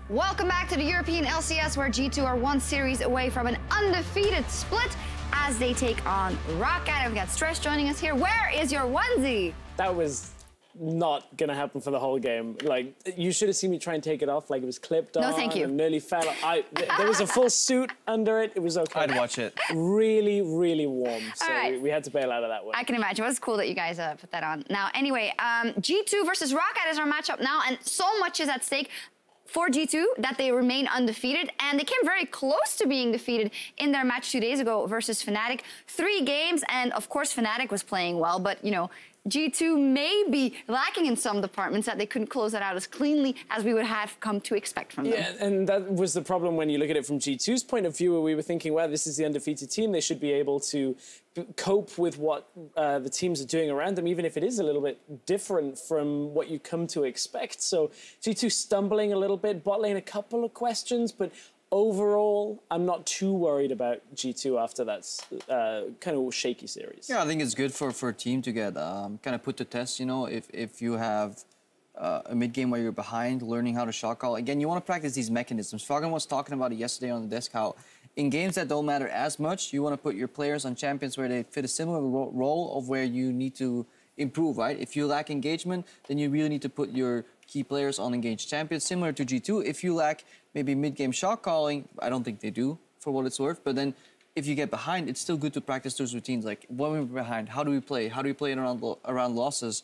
Welcome back to the European LCS, where G2 are one series away from an undefeated split as they take on ROCCAT. And we've got Stress joining us here. Where is your onesie? That was not going to happen for the whole game. Like, you should have seen me try and take it off like it was clipped on. No, thank you. And nearly fell. There was a full suit under it. It was okay. I'd watch it. Really, really warm. So right. we had to bail out of that one. I can imagine. It was cool that you guys put that on. Now, anyway, G2 versus ROCCAT is our matchup now, and so much is at stake for G2 that they remain undefeated, and they came very close to being defeated in their match 2 days ago versus Fnatic. 3 games, and of course Fnatic was playing well, but you know, G2 may be lacking in some departments that they couldn't close that out as cleanly as we would have come to expect from them. Yeah, and that was the problem when you look at it from G2's point of view, where we were thinking, well, this is the undefeated team. They should be able to cope with what the teams are doing around them, even if it is a little bit different from what you come to expect. So G2 stumbling a little bit, bot lane a couple of questions, but overall, I'm not too worried about G2 after that kind of shaky series. Yeah, I think it's good for a team to get kind of put to test, you know, if you have a mid-game where you're behind, learning how to shot call. Again, you want to practice these mechanisms. Fagan was talking about it yesterday on the desk, how in games that don't matter as much, you want to put your players on champions where they fit a similar role of where you need to improve, right? If you lack engagement, then you really need to put your key players on engaged champions, similar to G2. If you lack maybe mid-game shot calling, I don't think they do, for what it's worth, but then if you get behind, it's still good to practice those routines, like when we're behind, how do we play? How do we play it around losses?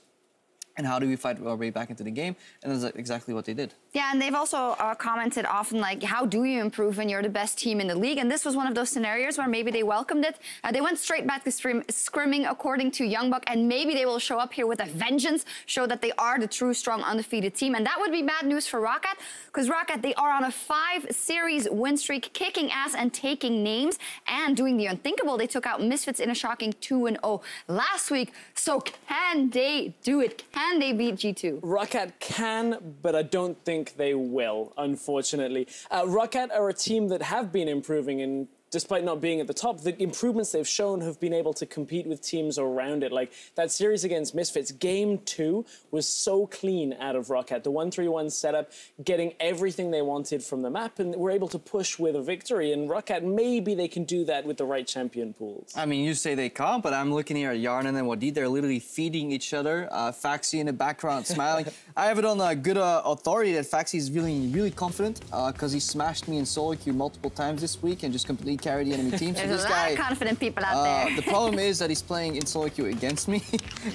And how do we fight our way back into the game? And that's exactly what they did. Yeah, and they've also commented often, like, how do you improve when you're the best team in the league? And this was one of those scenarios where maybe they welcomed it. They went straight back to scrimming, according to Youngbuck, and maybe they will show up here with a vengeance, show that they are the true, strong, undefeated team. And that would be bad news for ROCCAT, because ROCCAT, they are on a 5-series win streak, kicking ass and taking names and doing the unthinkable. They took out Misfits in a shocking 2-0 last week. So can they do it? Can they beat G2? ROCCAT can, but I don't think they will, unfortunately. ROCCAT are a team that have been improving, and despite not being at the top, the improvements they've shown have been able to compete with teams around it. Like that series against Misfits, game 2 was so clean out of ROCCAT. The 1-3-1 setup, getting everything they wanted from the map, and were able to push with a victory. And ROCCAT, maybe they can do that with the right champion pools. I mean, you say they can't, but I'm looking here at Yarnan and Wadid. They're literally feeding each other. Faxi in the background smiling. I have it on good authority that Faxi is really confident because he smashed me in solo queue multiple times this week and just completely carry the enemy team. So There's this a lot guy, of confident people out there. The problem is that he's playing in solo queue against me,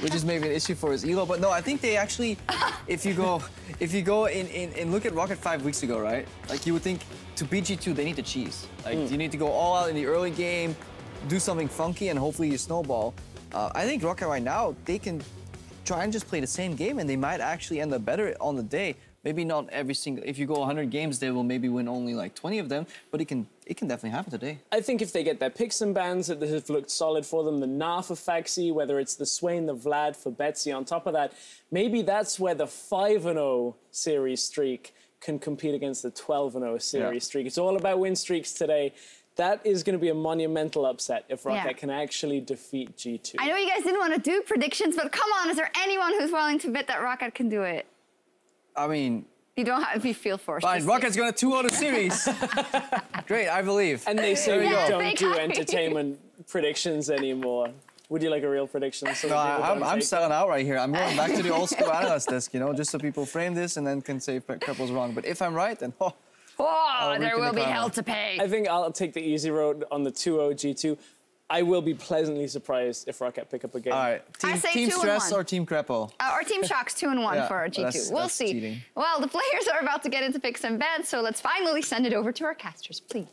which is maybe an issue for his elo. But no, I think they actually, if you go and look at ROCCAT 5 weeks ago, right? Like you would think to beat G2 they need to cheese. Like you need to go all out in the early game, do something funky, and hopefully you snowball. I think ROCCAT right now, they can try and just play the same game, and they might actually end up better on the day. Maybe not every single. If you go 100 games, they will maybe win only like 20 of them. But it can definitely happen today. I think if they get their picks and bans that have looked solid for them, the Gnar for Faxi, whether it's the Swain, the Vlad for Betsy, on top of that, maybe that's where the 5-0 series streak can compete against the 12-0 series streak. It's all about win streaks today. That is going to be a monumental upset if ROCCAT can actually defeat G2. I know you guys didn't want to do predictions, but come on, is there anyone who's willing to bet that ROCCAT can do it? I mean, you don't have to feel forced. Fine, ROCCAT's going to 2-0 the series. Great, I believe. And they say we don't do entertainment predictions anymore. Would you like a real prediction? So no, I'm selling out right here. I'm going back to the old school analyst desk, you know, just so people frame this and then can say if Purple's wrong. But if I'm right, then there will be hell to pay. I think I'll take the easy road on the 2-0 G2. I will be pleasantly surprised if ROCCAT pick up a game. All right. Team Stress or Team Crepo? Or Team Shocks 2-1 for G2. We'll see. Cheating. Well, the players are about to get into picks and bets, so let's finally send it over to our casters, please.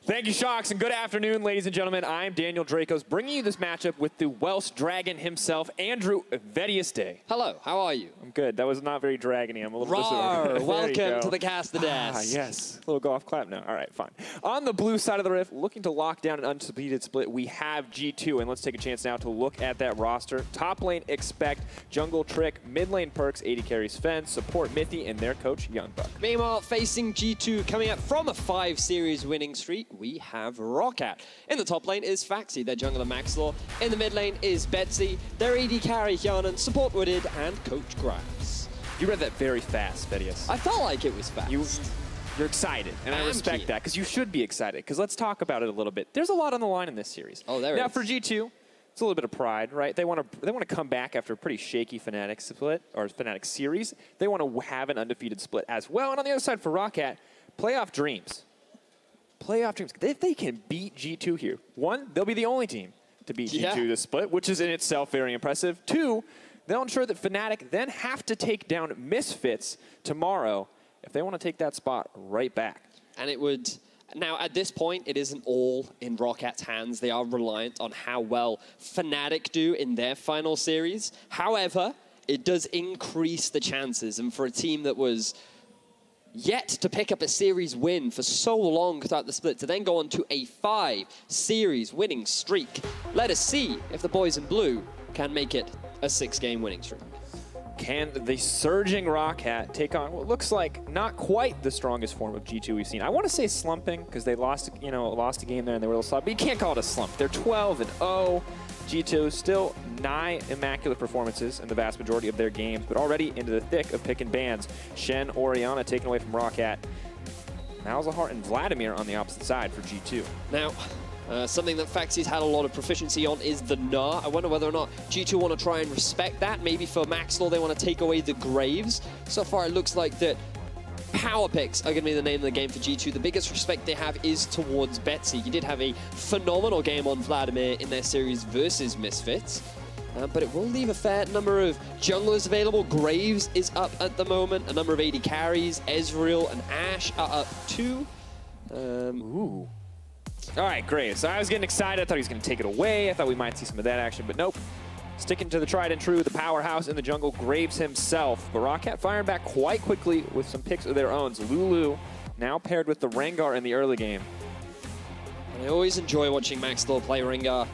Thank you, Shocks, and good afternoon, ladies and gentlemen. I'm Daniel Dracos, bringing you this matchup with the Welsh Dragon himself, Andrew Vedieste. Hello, how are you? I'm good. That was not very dragony. I'm a little Rawr, welcome to the caster desk. Ah, yes. A little go-off clap now. All right, fine. On the blue side of the rift, looking to lock down an undefeated split, we have G2, and let's take a chance now to look at that roster. Top lane, Expect, jungle, Trick, mid lane, Perks, AD carries, Fen, support, Mithy, and their coach, Youngbuck. Meanwhile, facing G2, coming up from a 5-series winning streak, we have ROCCAT. In the top lane is Faxi, their jungler Maxlaw. In the mid lane is Betsy, their AD carry Yarnan, support Wooded, and coach Grimes. You read that very fast, Vedius. I felt like it was fast. You're excited, and I respect keen. that, because you should be excited, because let's talk about it a little bit. There's a lot on the line in this series. Oh, there now, is. for G2, it's a little bit of pride, right? They want to come back after a pretty shaky Fnatic split, or Fnatic series. They want to have an undefeated split as well. And on the other side for ROCCAT, playoff dreams. Playoff dreams. If they can beat G2 here, one, they'll be the only team to beat G2 this split, which is in itself very impressive. Two, they'll ensure that Fnatic then have to take down Misfits tomorrow if they want to take that spot right back. And it would... Now, at this point, it isn't all in ROCCAT's hands. They are reliant on how well Fnatic do in their final series. However, it does increase the chances. And for a team that was yet to pick up a series win for so long throughout the split, to then go on to a 5-series winning streak, let us see if the boys in blue can make it a 6-game winning streak. Can the surging ROCCAT take on what looks like not quite the strongest form of G2 we've seen? I want to say slumping because they lost, lost a game there and they were a little slow, but you can't call it a slump. They're 12-0. G2 still nigh immaculate performances in the vast majority of their games, but already into the thick of picking bans. Shen, Orianna taken away from ROCCAT. Malzahar and Vladimir on the opposite side for G2. Now, something that Faxi's had a lot of proficiency on is the Gnar. I wonder whether or not G2 want to try and respect that. Maybe for Maxwell, they want to take away the Graves. So far, it looks like that power picks are going to be the name of the game for G2. The biggest respect they have is towards Betsy. He did have a phenomenal game on Vladimir in their series versus Misfits. But it will leave a fair number of junglers available. Graves is up at the moment. A number of AD carries. Ezreal and Ashe are up too. Ooh. All right, Graves. I was getting excited. I thought he was going to take it away. I thought we might see some of that action, but nope. Sticking to the tried and true, the powerhouse in the jungle, Graves himself. But ROCCAT firing back quite quickly with some picks of their own. Lulu now paired with the Rengar in the early game. And I always enjoy watching Maxwell play Rengar.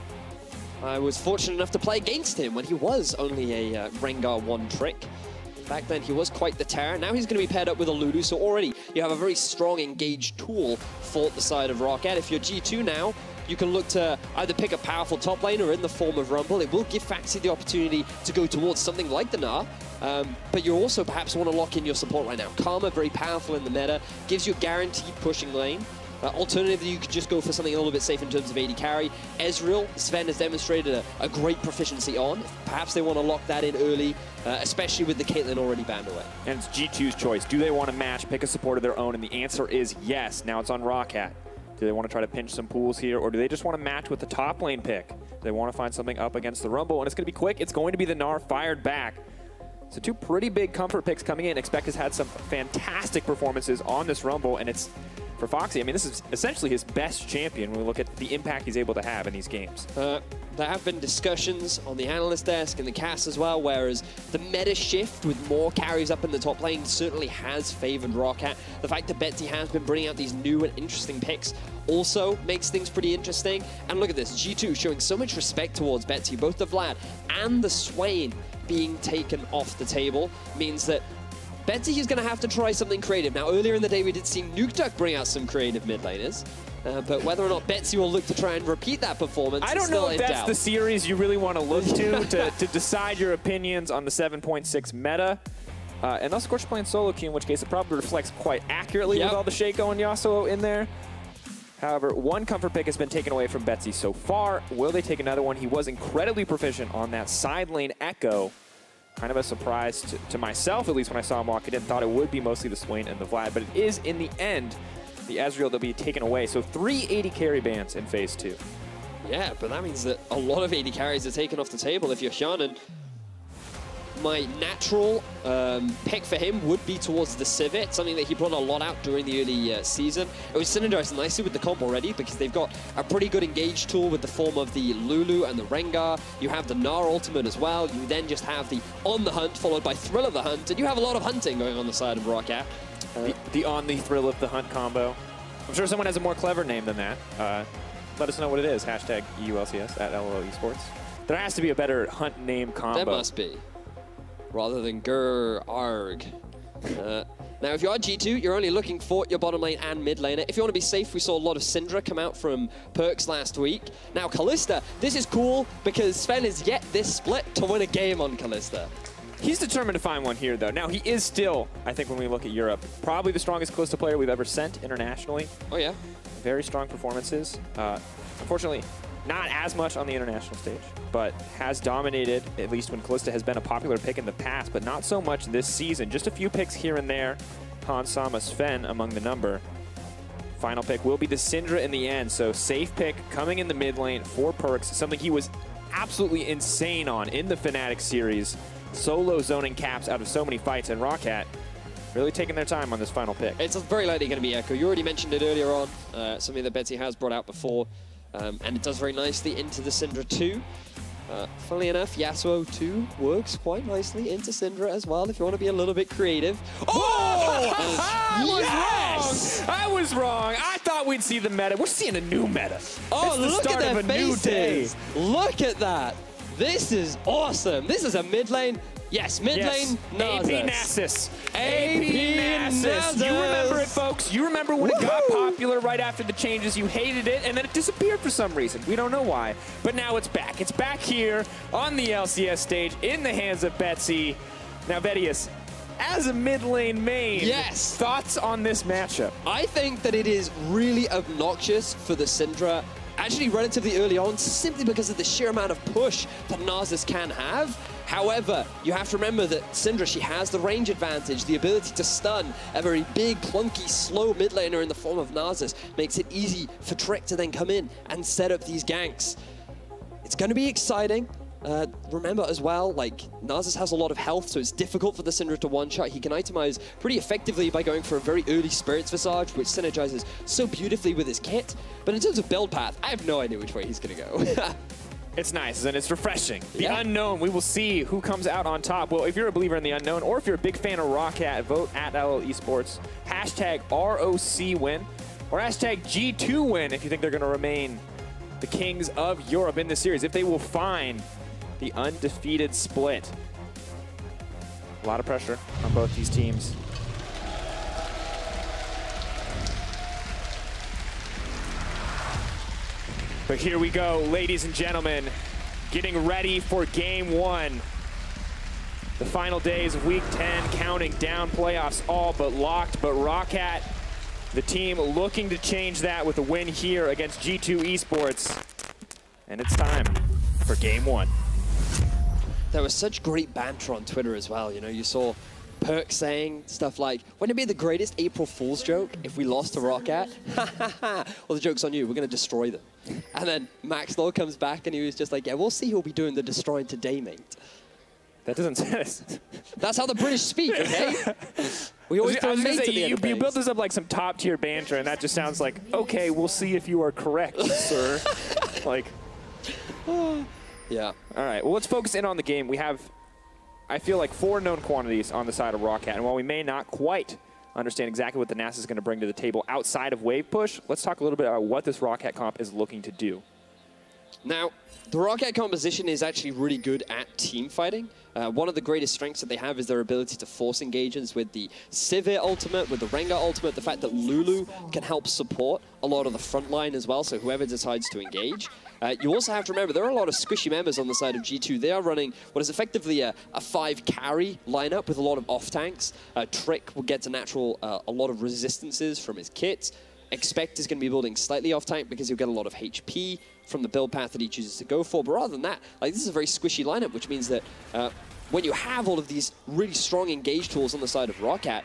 I was fortunate enough to play against him when he was only a Rengar one trick. Back then, he was quite the terror. Now he's going to be paired up with a Lulu, so already you have a very strong engaged tool for the side of ROCCAT. If you're G2 now, you can look to either pick a powerful top lane or in the form of Rumble. It will give Faxi the opportunity to go towards something like the Gnar, but you also perhaps want to lock in your support right now. Karma, very powerful in the meta, gives you a guaranteed pushing lane. Alternatively, you could just go for something a little bit safe in terms of AD carry. Ezreal, Sven has demonstrated a great proficiency on. Perhaps they want to lock that in early, especially with the Caitlyn already banned away. And it's G2's choice. Do they want to match, pick a support of their own? And the answer is yes. Now it's on ROCCAT. Do they want to try to pinch some pools here, or do they just want to match with the top lane pick? Do they want to find something up against the Rumble? And it's going to be quick. It's going to be the Gnar fired back. So two pretty big comfort picks coming in. Expect has had some fantastic performances on this Rumble, and it's for Foxy. I mean, this is essentially his best champion when we look at the impact he's able to have in these games. There have been discussions on the analyst desk and the cast as well, whereas the meta shift with more carries up in the top lane certainly has favored ROCCAT. The fact that Betsy has been bringing out these new and interesting picks also makes things pretty interesting. And look at this, G2 showing so much respect towards Betsy. Both the Vlad and the Swain being taken off the table means that Betsy is going to have to try something creative. Now, earlier in the day, we did see Nukeduck bring out some creative mid laners. But whether or not Betsy will look to try and repeat that performance I don't know if that's the series you really want to look to decide your opinions on the 7.6 meta. Unless, of course, you're playing solo queue, in which case it probably reflects quite accurately with all the Shaco and Yasuo in there. However, one comfort pick has been taken away from Betsy so far. Will they take another one? He was incredibly proficient on that side lane Echo. Kind of a surprise to myself, at least when I saw him walk it in. Thought it would be mostly the Swain and the Vlad, but it is, in the end, the Ezreal that'll be taken away. So 3 AD carry bans in Phase 2. Yeah, but that means that a lot of AD carries are taken off the table if you're Shannon. My natural pick for him would be towards the Civet, something that he brought a lot out during the early season. It was synergized nicely with the comp already because they've got a pretty good engage tool with the form of the Lulu and the Rengar. You have the Gnar ultimate as well. You then just have the On the Hunt followed by Thrill of the Hunt, and you have a lot of hunting going on the side of ROCCAT. The On the Thrill of the Hunt combo. I'm sure someone has a more clever name than that. Let us know what it is. Hashtag EULCS at LOL Esports. There has to be a better hunt name combo. There must be. Rather than Grr, Arg. Now, if you are G2, you're only looking for your bottom lane and mid laner. If you want to be safe, we saw a lot of Syndra come out from Perks last week. Now, Kalista, this is cool because Sven is yet this split to win a game on Kalista. He's determined to find one here, though. Now, he is still, I think when we look at Europe, probably the strongest Kalista player we've ever sent internationally. Oh, yeah. Very strong performances. Unfortunately, not as much on the international stage, but has dominated, at least when Kalista has been a popular pick in the past, but not so much this season. Just a few picks here and there. Han Sama Sven among the number. Final pick will be the Syndra in the end, so safe pick coming in the mid lane for Perks, something he was absolutely insane on in the Fnatic series. Solo zoning caps out of so many fights, and ROCCAT really taking their time on this final pick. It's very likely going to be Echo. You already mentioned it earlier on, something that Betsy has brought out before, and it does very nicely into the Syndra 2. Funnily enough, Yasuo 2 works quite nicely into Syndra as well, if you want to be a little bit creative. Oh! Yes! I was wrong. I thought we'd see the meta. We're seeing a new meta. Oh, it's the look start at their of a new day. faces. Look at that. This is awesome. This is a mid lane. Yes, mid lane, AP Nasus. Nasus. AP Nasus. You remember it, folks. You remember when it got popular right after the changes. You hated it, and then it disappeared for some reason. We don't know why. But now it's back. It's back here on the LCS stage in the hands of Betsy. Now, Vedius, as a mid lane main, yes, thoughts on this matchup? I think that it is really obnoxious for the Syndra, actually relatively early on, simply because of the sheer amount of push that Nasus can have. However, you have to remember that Syndra, she has the range advantage, the ability to stun. A very big, clunky, slow mid laner in the form of Nasus makes it easy for Trick to then come in and set up these ganks. It's going to be exciting. Remember as well, like, Nasus has a lot of health, so it's difficult for the Syndra to one-shot. He can itemize pretty effectively by going for a very early Spirit's Visage, which synergizes so beautifully with his kit. But in terms of build path, I have no idea which way he's going to go. It's nice, and it's refreshing. The Yeah. unknown, we will see who comes out on top. Well, if you're a believer in the unknown, or if you're a big fan of ROCCAT, vote at LL Esports. Hashtag ROC win, or hashtag G2 win if you think they're going to remain the kings of Europe in this series, if they will find the undefeated split. A lot of pressure on both these teams. But here we go, ladies and gentlemen, getting ready for game one. The final days of week 10, counting down, playoffs all but locked, but ROCCAT, the team looking to change that with a win here against G2 Esports. And it's time for game one. There was such great banter on Twitter as well. You know, you saw Perk saying stuff like, wouldn't it be the greatest April Fool's joke if we lost to ROCCAT? Well, the joke's on you. We're going to destroy them. And then Max Law comes back and he was just like, yeah, we'll see who'll be doing the destroying today, mate. That doesn't sense. That's how the British speak, okay? We always throw mate at the end of you built things. this up like some top tier banter, and that just sounds like, okay, we'll see if you are correct, sir. Like, yeah. All right, well, let's focus in on the game. We have, I feel like, 4 known quantities on the side of ROCCAT, and while we may not quite understand exactly what the Nasus is going to bring to the table outside of wave push, let's talk a little bit about what this ROCCAT comp is looking to do. Now, the ROCCAT composition is actually really good at team fighting. One of the greatest strengths that they have is their ability to force engagements with the Sivir ultimate, with the Rengar ultimate, the fact that Lulu can help support a lot of the front line as well, so whoever decides to engage. You also have to remember, there are a lot of squishy members on the side of G2. They are running what is effectively a 5 carry lineup with a lot of off-tanks. Trick will get to natural a lot of resistances from his kits. Expect is going to be building slightly off-tank because he'll get a lot of HP from the build path that he chooses to go for. But rather than that, like, this is a very squishy lineup, which means that when you have all of these really strong engage tools on the side of ROCCAT,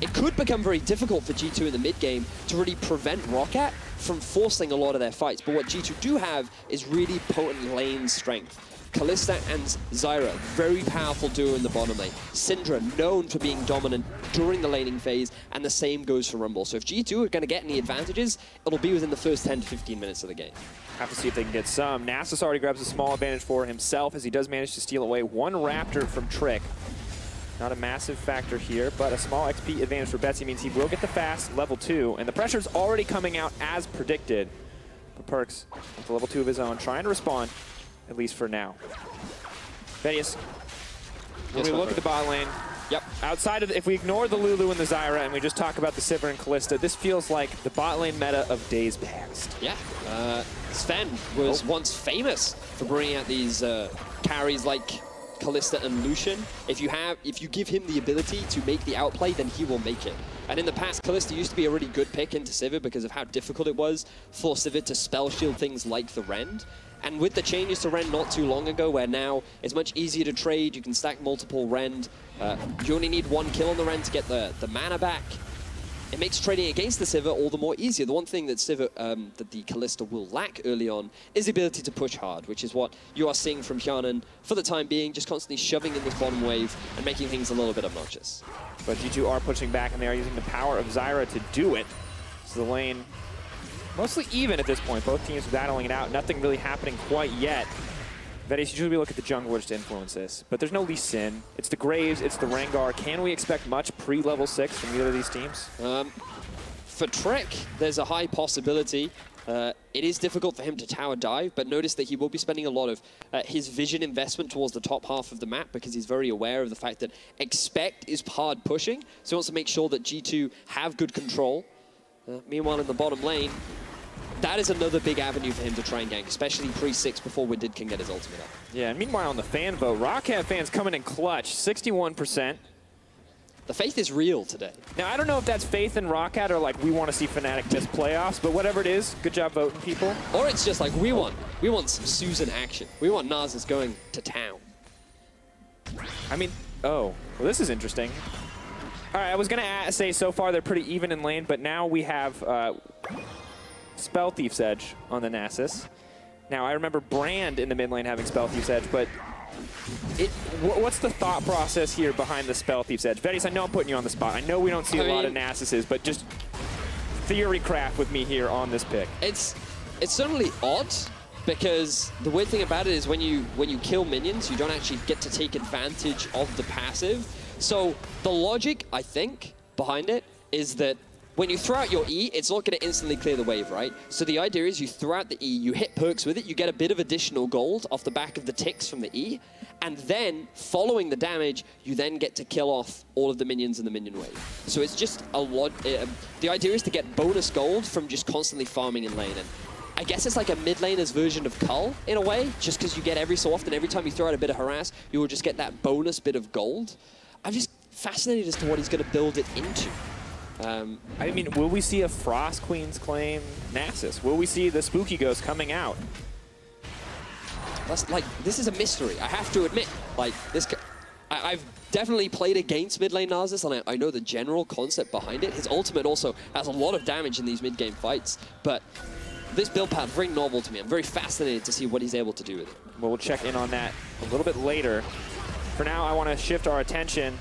it could become very difficult for G2 in the mid-game to really prevent ROCCAT from forcing a lot of their fights. But what G2 do have is really potent lane strength. Kalista and Zyra, very powerful duo in the bottom lane. Syndra, known for being dominant during the laning phase, and the same goes for Rumble. So if G2 are going to get any advantages, it'll be within the first 10 to 15 minutes of the game. Have to see if they can get some. Nasus already grabs a small advantage for himself as he does manage to steal away 1 Raptor from Trick. Not a massive factor here, but a small XP advantage for Betsy means he will get the fast level 2, and the pressure's already coming out as predicted. But Perks, with the level 2 of his own, trying to respond, at least for now. Vedius, when we look at the bot lane, outside of, if we ignore the Lulu and the Zyra and we just talk about the Sivir and Kalista, this feels like the bot lane meta of days past. Yeah, Sven was once famous for bringing out these carries like Kalista and Lucian, if you give him the ability to make the outplay, then he will make it. And in the past, Kalista used to be a really good pick into Sivir because of how difficult it was for Sivir to spell shield things like the Rend. And with the changes to Rend not too long ago, where now it's much easier to trade, you can stack multiple Rend, you only need 1 kill on the Rend to get the mana back. It makes trading against the Sivir all the more easier. The one thing that that the Kalista will lack early on is the ability to push hard, which is what you are seeing from Hjarnan for the time being, just constantly shoving in this bottom wave and making things a little bit obnoxious. But G2 are pushing back, and they are using the power of Zyra to do it. So the lane mostly even at this point. Both teams battling it out. Nothing really happening quite yet. Vedis, usually we look at the junglers to influence this, but there's no Lee Sin. It's the Graves, it's the Rengar. Can we expect much pre-level 6 from either of these teams? For Trek, there's a high possibility. It is difficult for him to tower dive, but notice that he will be spending a lot of his vision investment towards the top half of the map because he's very aware of the fact that Expect is hard pushing, so he wants to make sure that G2 have good control. Meanwhile, in the bottom lane, that is another big avenue for him to try and gank, especially pre-6 before Widdid can get his ultimate up. Yeah, and meanwhile on the fan vote, ROCCAT fans coming in clutch, 61%. The faith is real today. Now, I don't know if that's faith in ROCCAT or like we want to see Fnatic miss playoffs, but whatever it is, good job voting, people. Or it's just like we want some Susan action. We want Nasus going to town. I mean, oh, well, this is interesting. All right, I was going to say so far they're pretty even in lane, but now we have Spell Thief's Edge on the Nasus. Now, I remember Brand in the mid lane having Spell Thief's Edge, but what's the thought process here behind the Spell Thief's Edge? Vedis, I know I'm putting you on the spot. I know we don't see a lot of Nasuses, but just theory craft with me here on this pick. It's certainly odd, because the weird thing about it is when you kill minions, you don't actually get to take advantage of the passive. So the logic, I think, behind it is that when you throw out your E, it's not going to instantly clear the wave, right? So the idea is you throw out the E, you hit perks with it, you get a bit of additional gold off the back of the ticks from the E, and then, following the damage, you then get to kill off all of the minions in the minion wave. So it's just a lot... the idea is to get bonus gold from just constantly farming in lane. And I guess it's like a mid laner's version of Cull, in a way, just because you get every so often, every time you throw out a bit of harass, you will just get that bonus bit of gold. I'm just fascinated as to what he's going to build it into. I mean, will we see a Frost Queen's claim Nasus? Will we see the Spooky Ghost coming out? That's like, this is a mystery, I have to admit. Like, this, I've definitely played against mid lane Nasus, and I know the general concept behind it. His ultimate also has a lot of damage in these mid-game fights, but this build path is very novel to me. I'm very fascinated to see what he's able to do with it. Well, we'll check in on that a little bit later. For now, I want to shift our attention,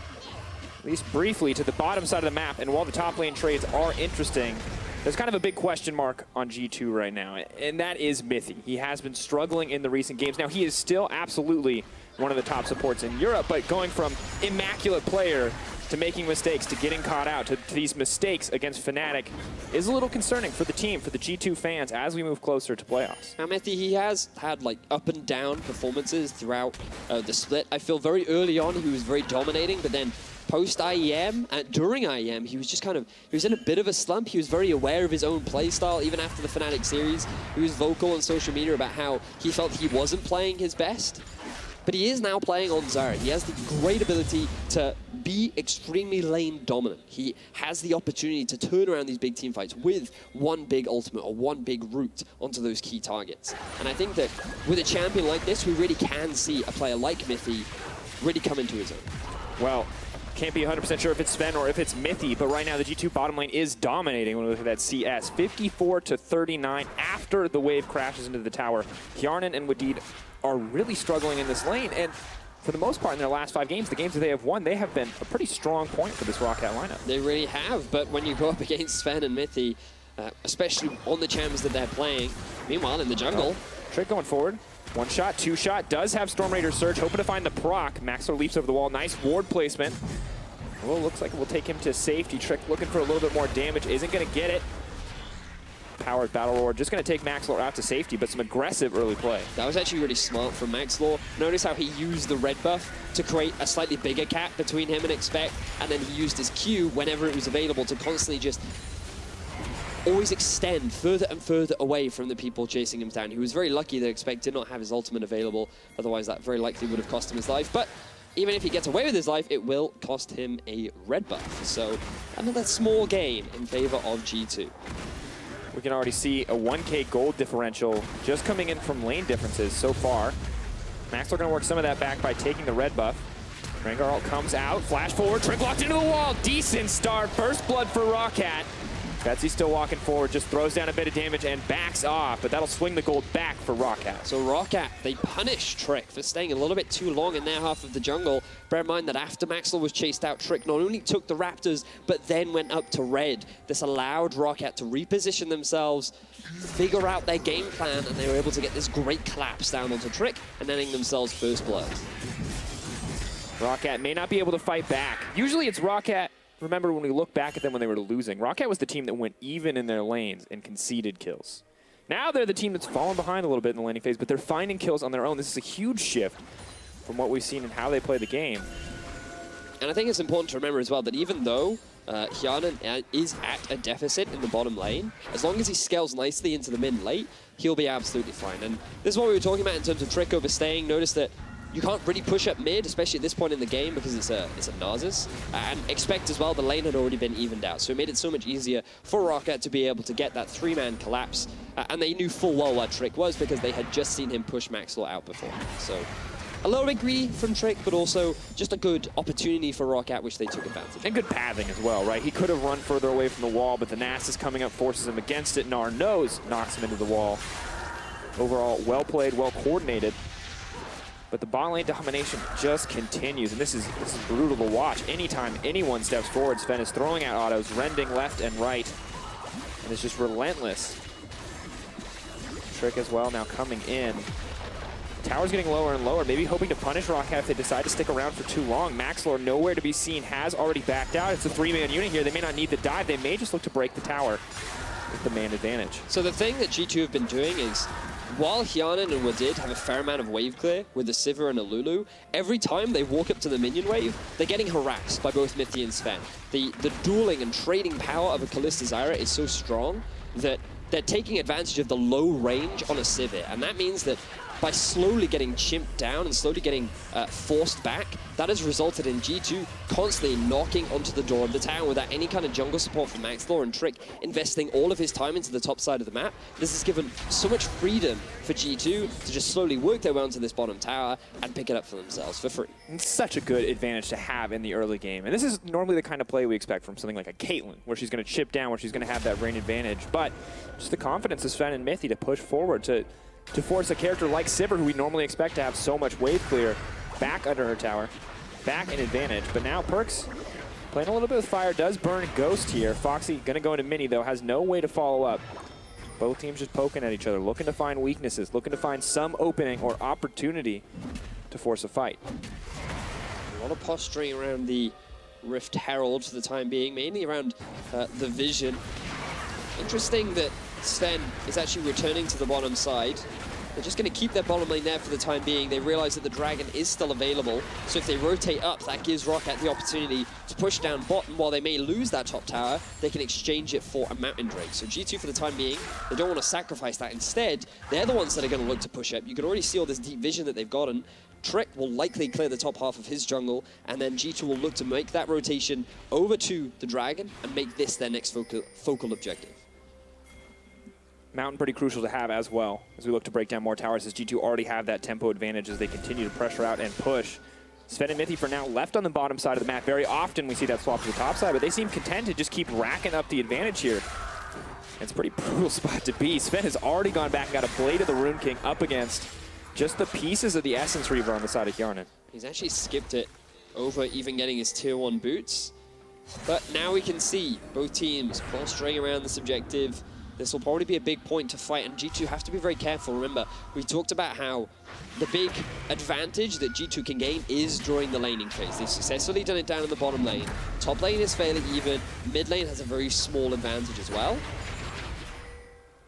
at least briefly, to the bottom side of the map. And while the top lane trades are interesting, there's kind of a big question mark on G2 right now, and that is Mithy. He has been struggling in the recent games. Now, he is still absolutely one of the top supports in Europe, but going from immaculate player to making mistakes, to getting caught out, to these mistakes against Fnatic is a little concerning for the team, for the G2 fans, as we move closer to playoffs. Now, Mithy, he has had like up and down performances throughout the split. I feel very early on he was very dominating, but then post-IEM, during IEM, he was just kind of, he was in a bit of a slump. He was very aware of his own playstyle, even after the Fnatic series. He was vocal on social media about how he felt he wasn't playing his best. But he is now playing on Zyra. He has the great ability to be extremely lane dominant. He has the opportunity to turn around these big team fights with one big ultimate or one big route onto those key targets. And I think that with a champion like this, we really can see a player like Mithy really come into his own. Well, can't be 100% sure if it's Sven or if it's Mithy, but right now the G2 bottom lane is dominating when we look at that CS. 54-39 after the wave crashes into the tower. Hjarnan and Wadid are really struggling in this lane, and for the most part in their last 5 games, the games that they have won, they have been a pretty strong point for this ROCCAT lineup. They really have, but when you go up against Sven and Mithy, especially on the champions that they're playing, meanwhile in the jungle. Trick going forward. 1 shot, 2 shot, does have Storm Raider Surge, hoping to find the proc. Maxwell leaps over the wall, nice ward placement. Well, looks like it will take him to safety. Trick looking for a little bit more damage, isn't going to get it. Powered Battle Roar, just going to take Maxlore out to safety, but some aggressive early play. That was actually really smart from Maxlore. Notice how he used the red buff to create a slightly bigger gap between him and Expect, and then he used his Q whenever it was available to constantly just always extend further and further away from the people chasing him down. He was very lucky that Expect did not have his ultimate available, otherwise that very likely would have cost him his life. But even if he gets away with his life, it will cost him a red buff. So another small gain in favor of G2. We can already see a 1K gold differential just coming in from lane differences so far. Maxwell going to work some of that back by taking the red buff. Rengar comes out, flash forward, trick locked into the wall. Decent start, first blood for ROCCAT. Betsy still walking forward, just throws down a bit of damage and backs off, but that'll swing the gold back for ROCCAT. So ROCCAT, they punish Trick for staying a little bit too long in their half of the jungle. Bear in mind that after Maxwell was chased out, Trick not only took the Raptors, but then went up to red. This allowed ROCCAT to reposition themselves, figure out their game plan, and they were able to get this great collapse down onto Trick and ending themselves first blood. ROCCAT may not be able to fight back. Usually it's ROCCAT. Remember when we look back at them when they were losing, ROCCAT was the team that went even in their lanes and conceded kills. Now they're the team that's fallen behind a little bit in the laning phase, but they're finding kills on their own. This is a huge shift from what we've seen in how they play the game. And I think it's important to remember as well that even though Hjarnan is at a deficit in the bottom lane, as long as he scales nicely into the mid and late, he'll be absolutely fine. And this is what we were talking about in terms of Trick overstaying. Notice that you can't really push up mid, especially at this point in the game, because it's a Nasus. And Expect as well, the lane had already been evened out. So it made it so much easier for ROCCAT to be able to get that 3-man collapse. And they knew full well what Trick was because they had just seen him push Maxwell out before. So a low bit greedy from Trick, but also just a good opportunity for ROCCAT, which they took advantage of. And good pathing as well, right? He could have run further away from the wall, but the Nasus coming up forces him against it. Nar knows, knocks him into the wall. Overall, well played, well coordinated. But the bot lane domination just continues, and this is brutal to watch. Anytime anyone steps forward, Sven is throwing out autos, rending left and right, and it's just relentless. Trick as well now coming in. Tower's getting lower and lower, maybe hoping to punish ROCCAT if they decide to stick around for too long. Maxlore nowhere to be seen, has already backed out. It's a 3-man unit here. They may not need the dive. They may just look to break the tower with the man advantage. So the thing that G2 have been doing is, while Hjarnan and Wadid have a fair amount of wave clear with the Sivir and a Lulu, every time they walk up to the minion wave, they're getting harassed by both Mithy and Sven. The dueling and trading power of a Kalista Zyra is so strong that they're taking advantage of the low range on a Sivir, and that means that by slowly getting chimped down and slowly getting forced back, that has resulted in G2 constantly knocking onto the door of the tower without any kind of jungle support from Maxlore, and Trick investing all of his time into the top side of the map. This has given so much freedom for G2 to just slowly work their way onto this bottom tower and pick it up for themselves for free. It's such a good advantage to have in the early game. And this is normally the kind of play we expect from something like a Caitlyn, where she's going to chip down, where she's going to have that range advantage. But just the confidence of Sven and Mithy to push forward, to force a character like Sivir, who we normally expect to have so much wave clear, back under her tower, back in advantage. But now Perkz playing a little bit with fire, does burn Ghost here. Foxy going to go into mini, though, has no way to follow up. Both teams just poking at each other, looking to find weaknesses, looking to find some opening or opportunity to force a fight. A lot of posturing around the Rift Herald for the time being, mainly around the vision. Interesting that Sven is actually returning to the bottom side. They're just going to keep their bottom lane there for the time being. They realize that the dragon is still available, so if they rotate up, that gives ROCCAT the opportunity to push down bottom. While they may lose that top tower, they can exchange it for a mountain drake. So G2 for the time being, they don't want to sacrifice that. Instead, they're the ones that are going to look to push up. You can already see all this deep vision that they've gotten. Trick will likely clear the top half of his jungle, and then G2 will look to make that rotation over to the dragon and make this their next focal objective. Mountain pretty crucial to have as well, as we look to break down more towers, as G2 already have that tempo advantage as they continue to pressure out and push. Sven and Mithy for now left on the bottom side of the map. Very often we see that swap to the top side, but they seem content to just keep racking up the advantage here. It's a pretty brutal spot to be. Sven has already gone back and got a Blade of the Rune King up against just the pieces of the Essence Reaver on the side of Hjarnan. He's actually skipped it over even getting his tier 1 boots. But now we can see both teams posturing around this objective. This will probably be a big point to fight, and G2 have to be very careful. Remember, we talked about how the big advantage that G2 can gain is during the laning phase. They've successfully done it down in the bottom lane. Top lane is fairly even. Mid lane has a very small advantage as well.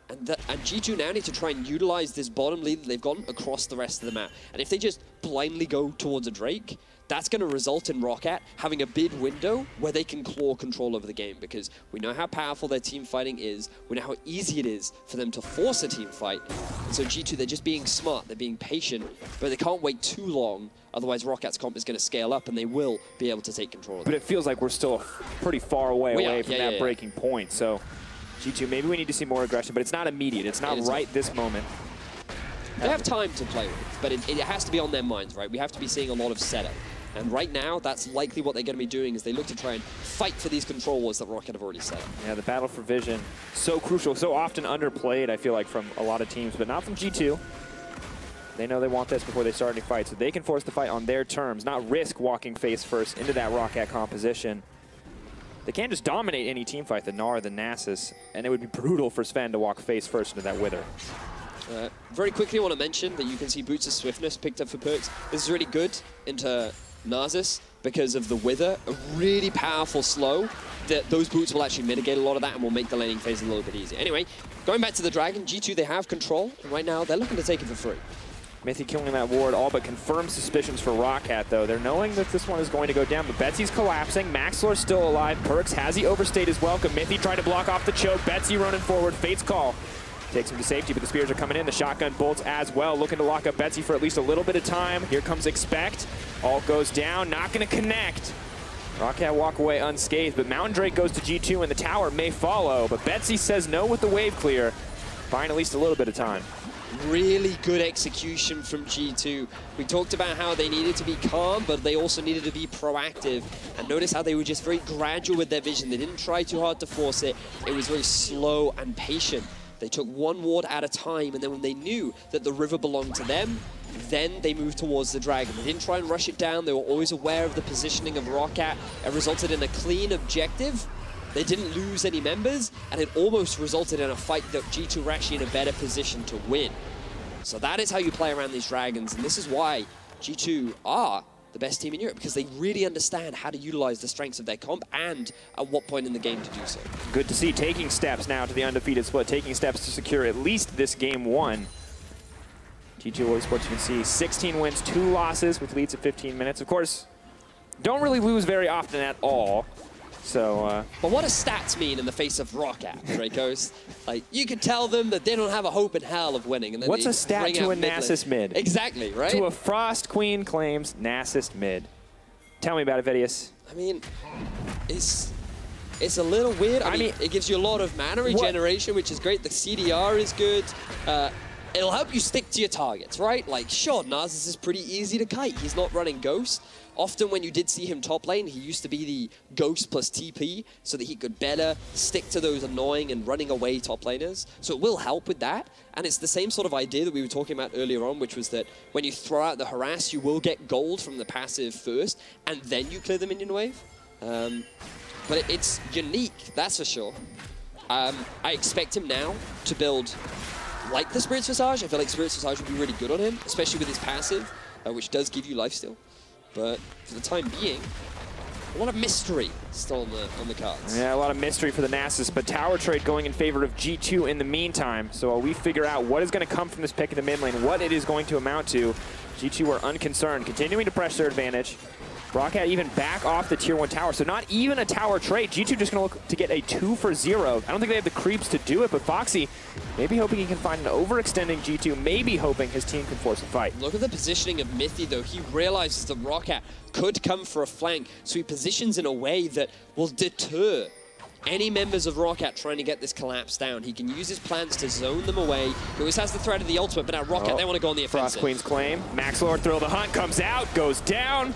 And G2 now need to try and utilize this bottom lead that they've gotten across the rest of the map. And if they just blindly go towards a Drake, that's going to result in ROCCAT having a bid window where they can claw control over the game, because we know how powerful their team fighting is. We know how easy it is for them to force a team fight. And so G2, they're just being smart, they're being patient, but they can't wait too long. Otherwise, ROCCAT's comp is going to scale up and they will be able to take control of it. But it feels like we're still pretty far away from that breaking point. So G2, maybe we need to see more aggression, but it's not immediate. It's not right this moment. They have time to play with, but it has to be on their minds, right? We have to be seeing a lot of setup. And right now, that's likely what they're going to be doing, is they look to try and fight for these control wars that ROCCAT have already set up. Yeah, the battle for vision, so crucial, so often underplayed, I feel like, from a lot of teams, but not from G2. They know they want this before they start any fight, so they can force the fight on their terms, not risk walking face first into that ROCCAT composition. They can't just dominate any team fight, the Gnar, the Nasus, and it would be brutal for Sven to walk face first into that Wither. Very quickly, I want to mention that you can see Boots' swiftness picked up for perks. This is really good into Nasus because of the Wither, a really powerful slow. Those boots will actually mitigate a lot of that and will make the laning phase a little bit easier. Anyway, going back to the Dragon, G2, they have control, and right now they're looking to take it for free. Mithy killing that ward all but confirms suspicions for ROCCAT, though. They're knowing that this one is going to go down, but Betsy's collapsing. Maxlor's still alive. Perks, has he overstayed his welcome? Mithy trying to block off the choke. Betsy running forward. Fate's call takes him to safety, but the spears are coming in. The shotgun bolts as well, looking to lock up Betsy for at least a little bit of time. Here comes Expect. All goes down, not going to connect. ROCCAT walk away unscathed, but Mountain Drake goes to G2 and the tower may follow, but Betsy says no with the wave clear, buying at least a little bit of time. Really good execution from G2. We talked about how they needed to be calm, but they also needed to be proactive. And notice how they were just very gradual with their vision. They didn't try too hard to force it. It was very slow and patient. They took one ward at a time, and then when they knew that the river belonged to them, then they moved towards the Dragon. They didn't try and rush it down. They were always aware of the positioning of ROCCAT. It resulted in a clean objective. They didn't lose any members, and it almost resulted in a fight that G2 were actually in a better position to win. So that is how you play around these Dragons, and this is why G2 are the best team in Europe, because they really understand how to utilize the strengths of their comp and at what point in the game to do so. Good to see, taking steps now to the undefeated split, taking steps to secure at least this game one. G2 Esports, you can see 16 wins, 2 losses with leads of 15 minutes. Of course, don't really lose very often at all. So, but what does stats mean in the face of ROCCAT, Dracos? Like, you could tell them that they don't have a hope in hell of winning. And then what's a stat to a Nasus mid? Exactly, right? To a Frost Queen claims Nasus mid. Tell me about it, Vedius. I mean, it's a little weird. I mean, it gives you a lot of mana regeneration, which is great. The CDR is good. It'll help you stick to your targets, right? Like, sure, Nasus is pretty easy to kite. He's not running Ghost. Often when you did see him top lane, he used to be the Ghost plus TP so that he could better stick to those annoying and running away top laners. So it will help with that. And it's the same sort of idea that we were talking about earlier on, which was that when you throw out the harass, you will get gold from the passive first, and then you clear the minion wave. But it's unique, that's for sure. I expect him now to build like the Spirit's Visage. I feel like Spirit's Visage would be really good on him, especially with his passive, which does give you lifesteal. But for the time being, a lot of mystery still on the cards. Yeah, a lot of mystery for the Nasus, but tower trade going in favor of G2 in the meantime. So while we figure out what is going to come from this pick in the mid lane, what it is going to amount to, G2 are unconcerned, continuing to press their advantage. ROCCAT even back off the tier 1 tower, so not even a tower trade. G2 just going to look to get a 2 for 0. I don't think they have the creeps to do it, but Foxy maybe hoping he can find an overextending G2, maybe hoping his team can force a fight. Look at the positioning of Mithy, though. He realizes that ROCCAT could come for a flank, so he positions in a way that will deter any members of ROCCAT trying to get this collapse down. He can use his plans to zone them away. He always has the threat of the ultimate, but now ROCCAT, they want to go on the offensive. Frost Queen's claim. Maxlor, Thrill the Hunt comes out, goes down.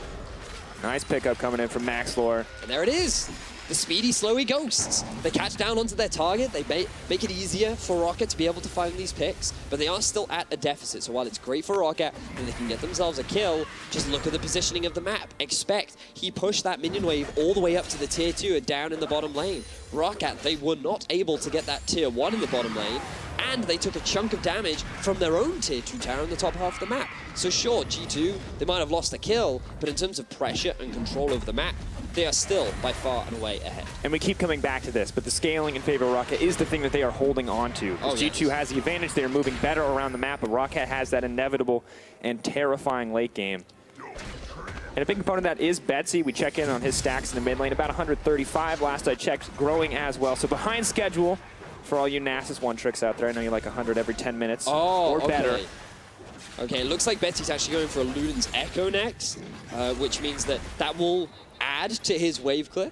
Nice pickup coming in from Maxlor. And there it is. The speedy, slowy Ghosts. They catch down onto their target. They make it easier for ROCCAT to be able to find these picks, but they are still at a deficit. So while it's great for ROCCAT and they can get themselves a kill, just look at the positioning of the map. Expect he pushed that minion wave all the way up to the tier 2 and down in the bottom lane. ROCCAT, they were not able to get that tier 1 in the bottom lane, and they took a chunk of damage from their own tier 2 tower in the top half of the map. So sure, G2, they might have lost a kill, but in terms of pressure and control over the map, they are still by far and away ahead. And we keep coming back to this, but the scaling in favor of ROCCAT is the thing that they are holding on to. G2 has the advantage. They are moving better around the map, but ROCCAT has that inevitable and terrifying late game. And a big component of that is Betsy. We check in on his stacks in the mid lane, about 135 last I checked, growing as well. So behind schedule for all you Nasus one tricks out there. I know you like 100 every 10 minutes or better. Okay, it looks like Betsy's actually going for a Luden's Echo next, which means that will add to his wave clear.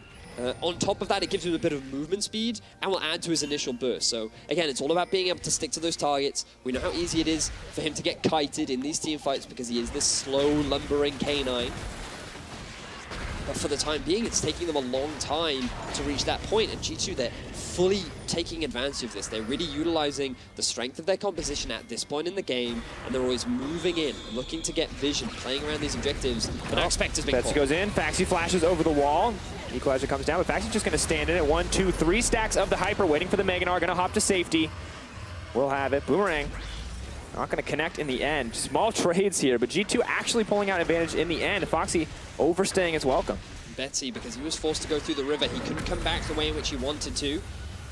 On top of that, it gives him a bit of movement speed and will add to his initial burst. So again, it's all about being able to stick to those targets. We know how easy it is for him to get kited in these team fights because he is this slow, lumbering canine. But for the time being, it's taking them a long time to reach that point. And G2, they're fully taking advantage of this. They're really utilizing the strength of their composition at this point in the game. And they're always moving in, looking to get vision, playing around these objectives. But our Expect has been Betsy goes in, Faxi flashes over the wall. Equalizer comes down, but Faxi's just going to stand in it. 1, 2, 3 stacks of the Hyper, waiting for the Meganar, going to hop to safety. We'll have it. Boomerang. Not going to connect in the end. Small trades here, but G2 actually pulling out advantage in the end. Foxy overstaying his welcome. Betsy, because he was forced to go through the river, he couldn't come back the way in which he wanted to,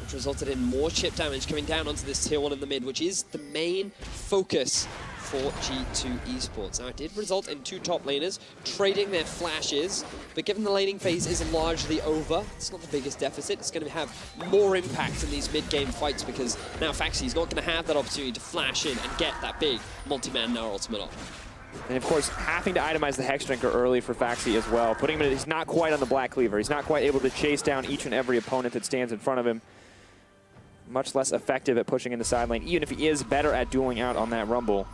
which resulted in more chip damage coming down onto this tier 1 in the mid, which is the main focus for G2 Esports. Now, it did result in 2 top laners trading their flashes, but given the laning phase is largely over, it's not the biggest deficit. It's going to have more impact in these mid-game fights because now Faxi's not going to have that opportunity to flash in and get that big multi-man Nair ultimate off. And of course, having to itemize the Hex Drinker early for Faxi as well. Putting him in, he's not quite on the Black Cleaver. He's not quite able to chase down each and every opponent that stands in front of him. Much less effective at pushing in the side lane, even if he is better at dueling out on that Rumble.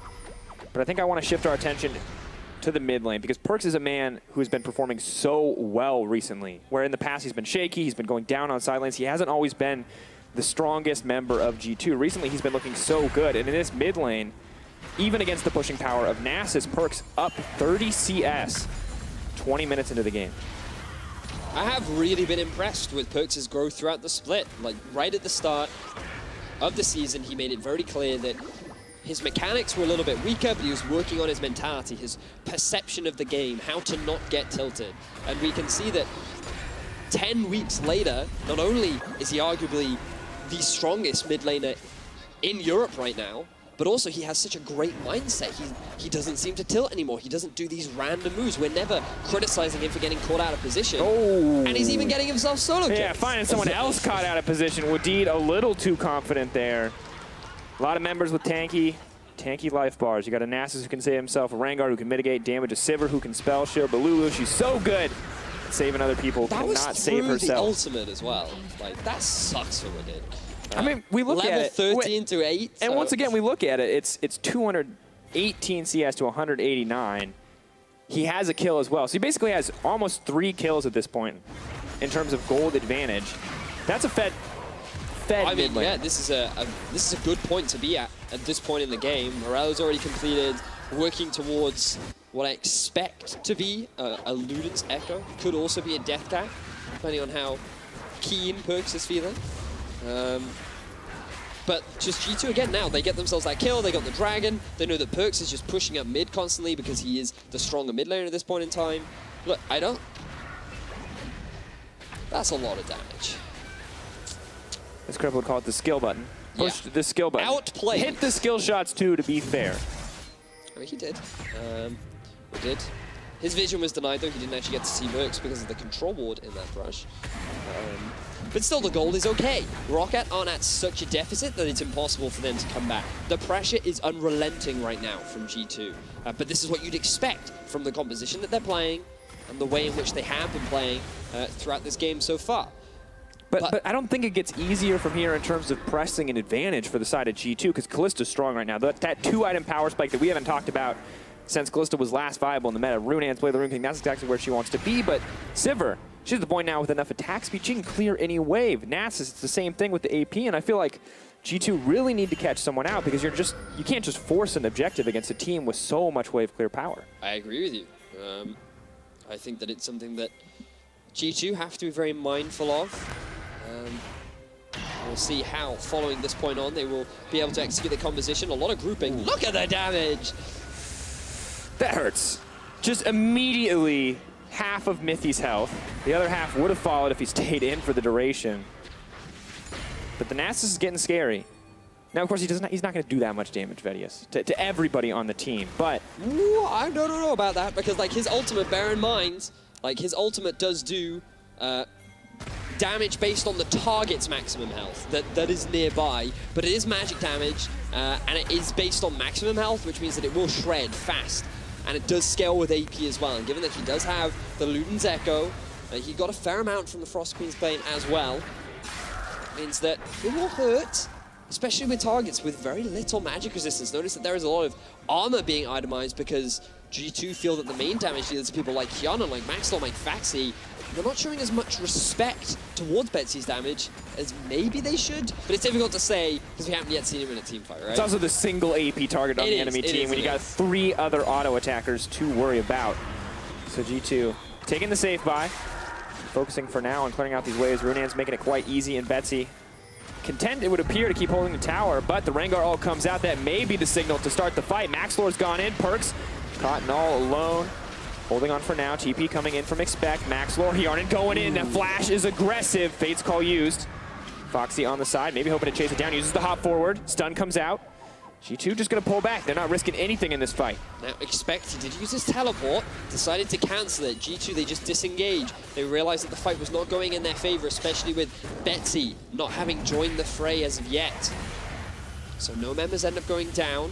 But I think I want to shift our attention to the mid lane because Perkz is a man who's been performing so well recently, where in the past he's been shaky, he's been going down on side lanes. He hasn't always been the strongest member of G2. Recently he's been looking so good, and in this mid lane, even against the pushing power of Nasus, Perkz up 30 CS 20 minutes into the game. I have really been impressed with Perkz' growth throughout the split. Like, right at the start of the season, he made it very clear that his mechanics were a little bit weaker, but he was working on his mentality, his perception of the game, how to not get tilted. And we can see that 10 weeks later, not only is he arguably the strongest mid laner in Europe right now, but also he has such a great mindset. He doesn't seem to tilt anymore. He doesn't do these random moves. We're never criticizing him for getting caught out of position. Oh. And he's even getting himself solo kills. Yeah, finding someone else caught out of position. Wadid a little too confident there. A lot of members with tanky life bars. You got a Nasus who can save himself, a Rengar who can mitigate damage, a Sivir who can spell shield, but Lulu, she's so good at saving other people, cannot save herself. That was the ultimate as well. Like, that sucks for Wadid. I mean, we look at it. Level 13 to 8. And once again, we look at it. It's 218 CS to 189. He has a kill as well. So he basically has almost 3 kills at this point in terms of gold advantage. That's a fed I mean, mid lane. yeah, this is a good point to be at this point in the game. Morello's already completed, working towards what I expect to be a Luden's Echo. Could also be a Death Cap, depending on how keen Perkz is feeling. But just G2 again now, they get themselves that kill, they got the Dragon, they know that Perkz is just pushing up mid constantly because he is the stronger mid laner at this point in time. Look, that's a lot of damage. This cripple would call it the skill button. Push the skill button. Outplayed. Hit the skill shots too, to be fair. I mean, he did. He did. His vision was denied though, he didn't actually get to see Mercs because of the control ward in that brush. But still, the gold is okay. ROCCAT aren't at such a deficit that it's impossible for them to come back. The pressure is unrelenting right now from G2. But this is what you'd expect from the composition that they're playing and the way in which they have been playing throughout this game so far. But I don't think it gets easier from here in terms of pressing an advantage for the side of G2 because Kallista's strong right now. That 2-item power spike that we haven't talked about since Kallista was last viable in the meta. Runehands play the Rune King, that's exactly where she wants to be, but Sivir, she's at the point now with enough attack speed, she can clear any wave. Nasus, it's the same thing with the AP, and I feel like G2 really need to catch someone out because you can't just force an objective against a team with so much wave clear power. I agree with you. I think that it's something that G2 have to be very mindful of. We'll see how, following this point on, they will be able to execute the composition. A lot of grouping. Ooh. Look at the damage! That hurts. Just immediately half of Mithy's health. The other half would have followed if he stayed in for the duration. But the Nasus is getting scary. Now, of course, he's not going to do that much damage, Vedius, to everybody on the team, but... Ooh, I don't know about that, because like his ultimate, bear in mind, like his ultimate does do damage based on the target's maximum health that is nearby, but it is magic damage, and it is based on maximum health, which means that it will shred fast, and it does scale with AP as well. And given that he does have the Luden's Echo, he got a fair amount from the Frost Queen's Bane as well, means that it will hurt, especially with targets with very little magic resistance. Notice that there is a lot of armor being itemized because G2 feel that the main damage dealers are people like Kiana, like Maxwell, like Faxi. They're not showing as much respect towards Betsy's damage as maybe they should, but it's difficult to say because we haven't yet seen him in a team fight, right? It's also the single AP target on the enemy team when you got 3 other auto attackers to worry about. So G2 taking the safe buy, focusing for now on clearing out these waves. Runan's making it quite easy, and Betsy content, it would appear, to keep holding the tower, but the Rengar ult comes out. That may be the signal to start the fight. Maxlor's gone in, Perks caught and all alone. Holding on for now, TP coming in from Expect. Maxlor, Hjarnan going in, the flash is aggressive. Fate's Call used. Foxy on the side, maybe hoping to chase it down, uses the hop forward. Stun comes out. G2 just gonna pull back. They're not risking anything in this fight. Now, Expect, he did use his teleport, decided to cancel it. G2, they just disengage. They realized that the fight was not going in their favor, especially with Betsy not having joined the fray as of yet. So no members end up going down.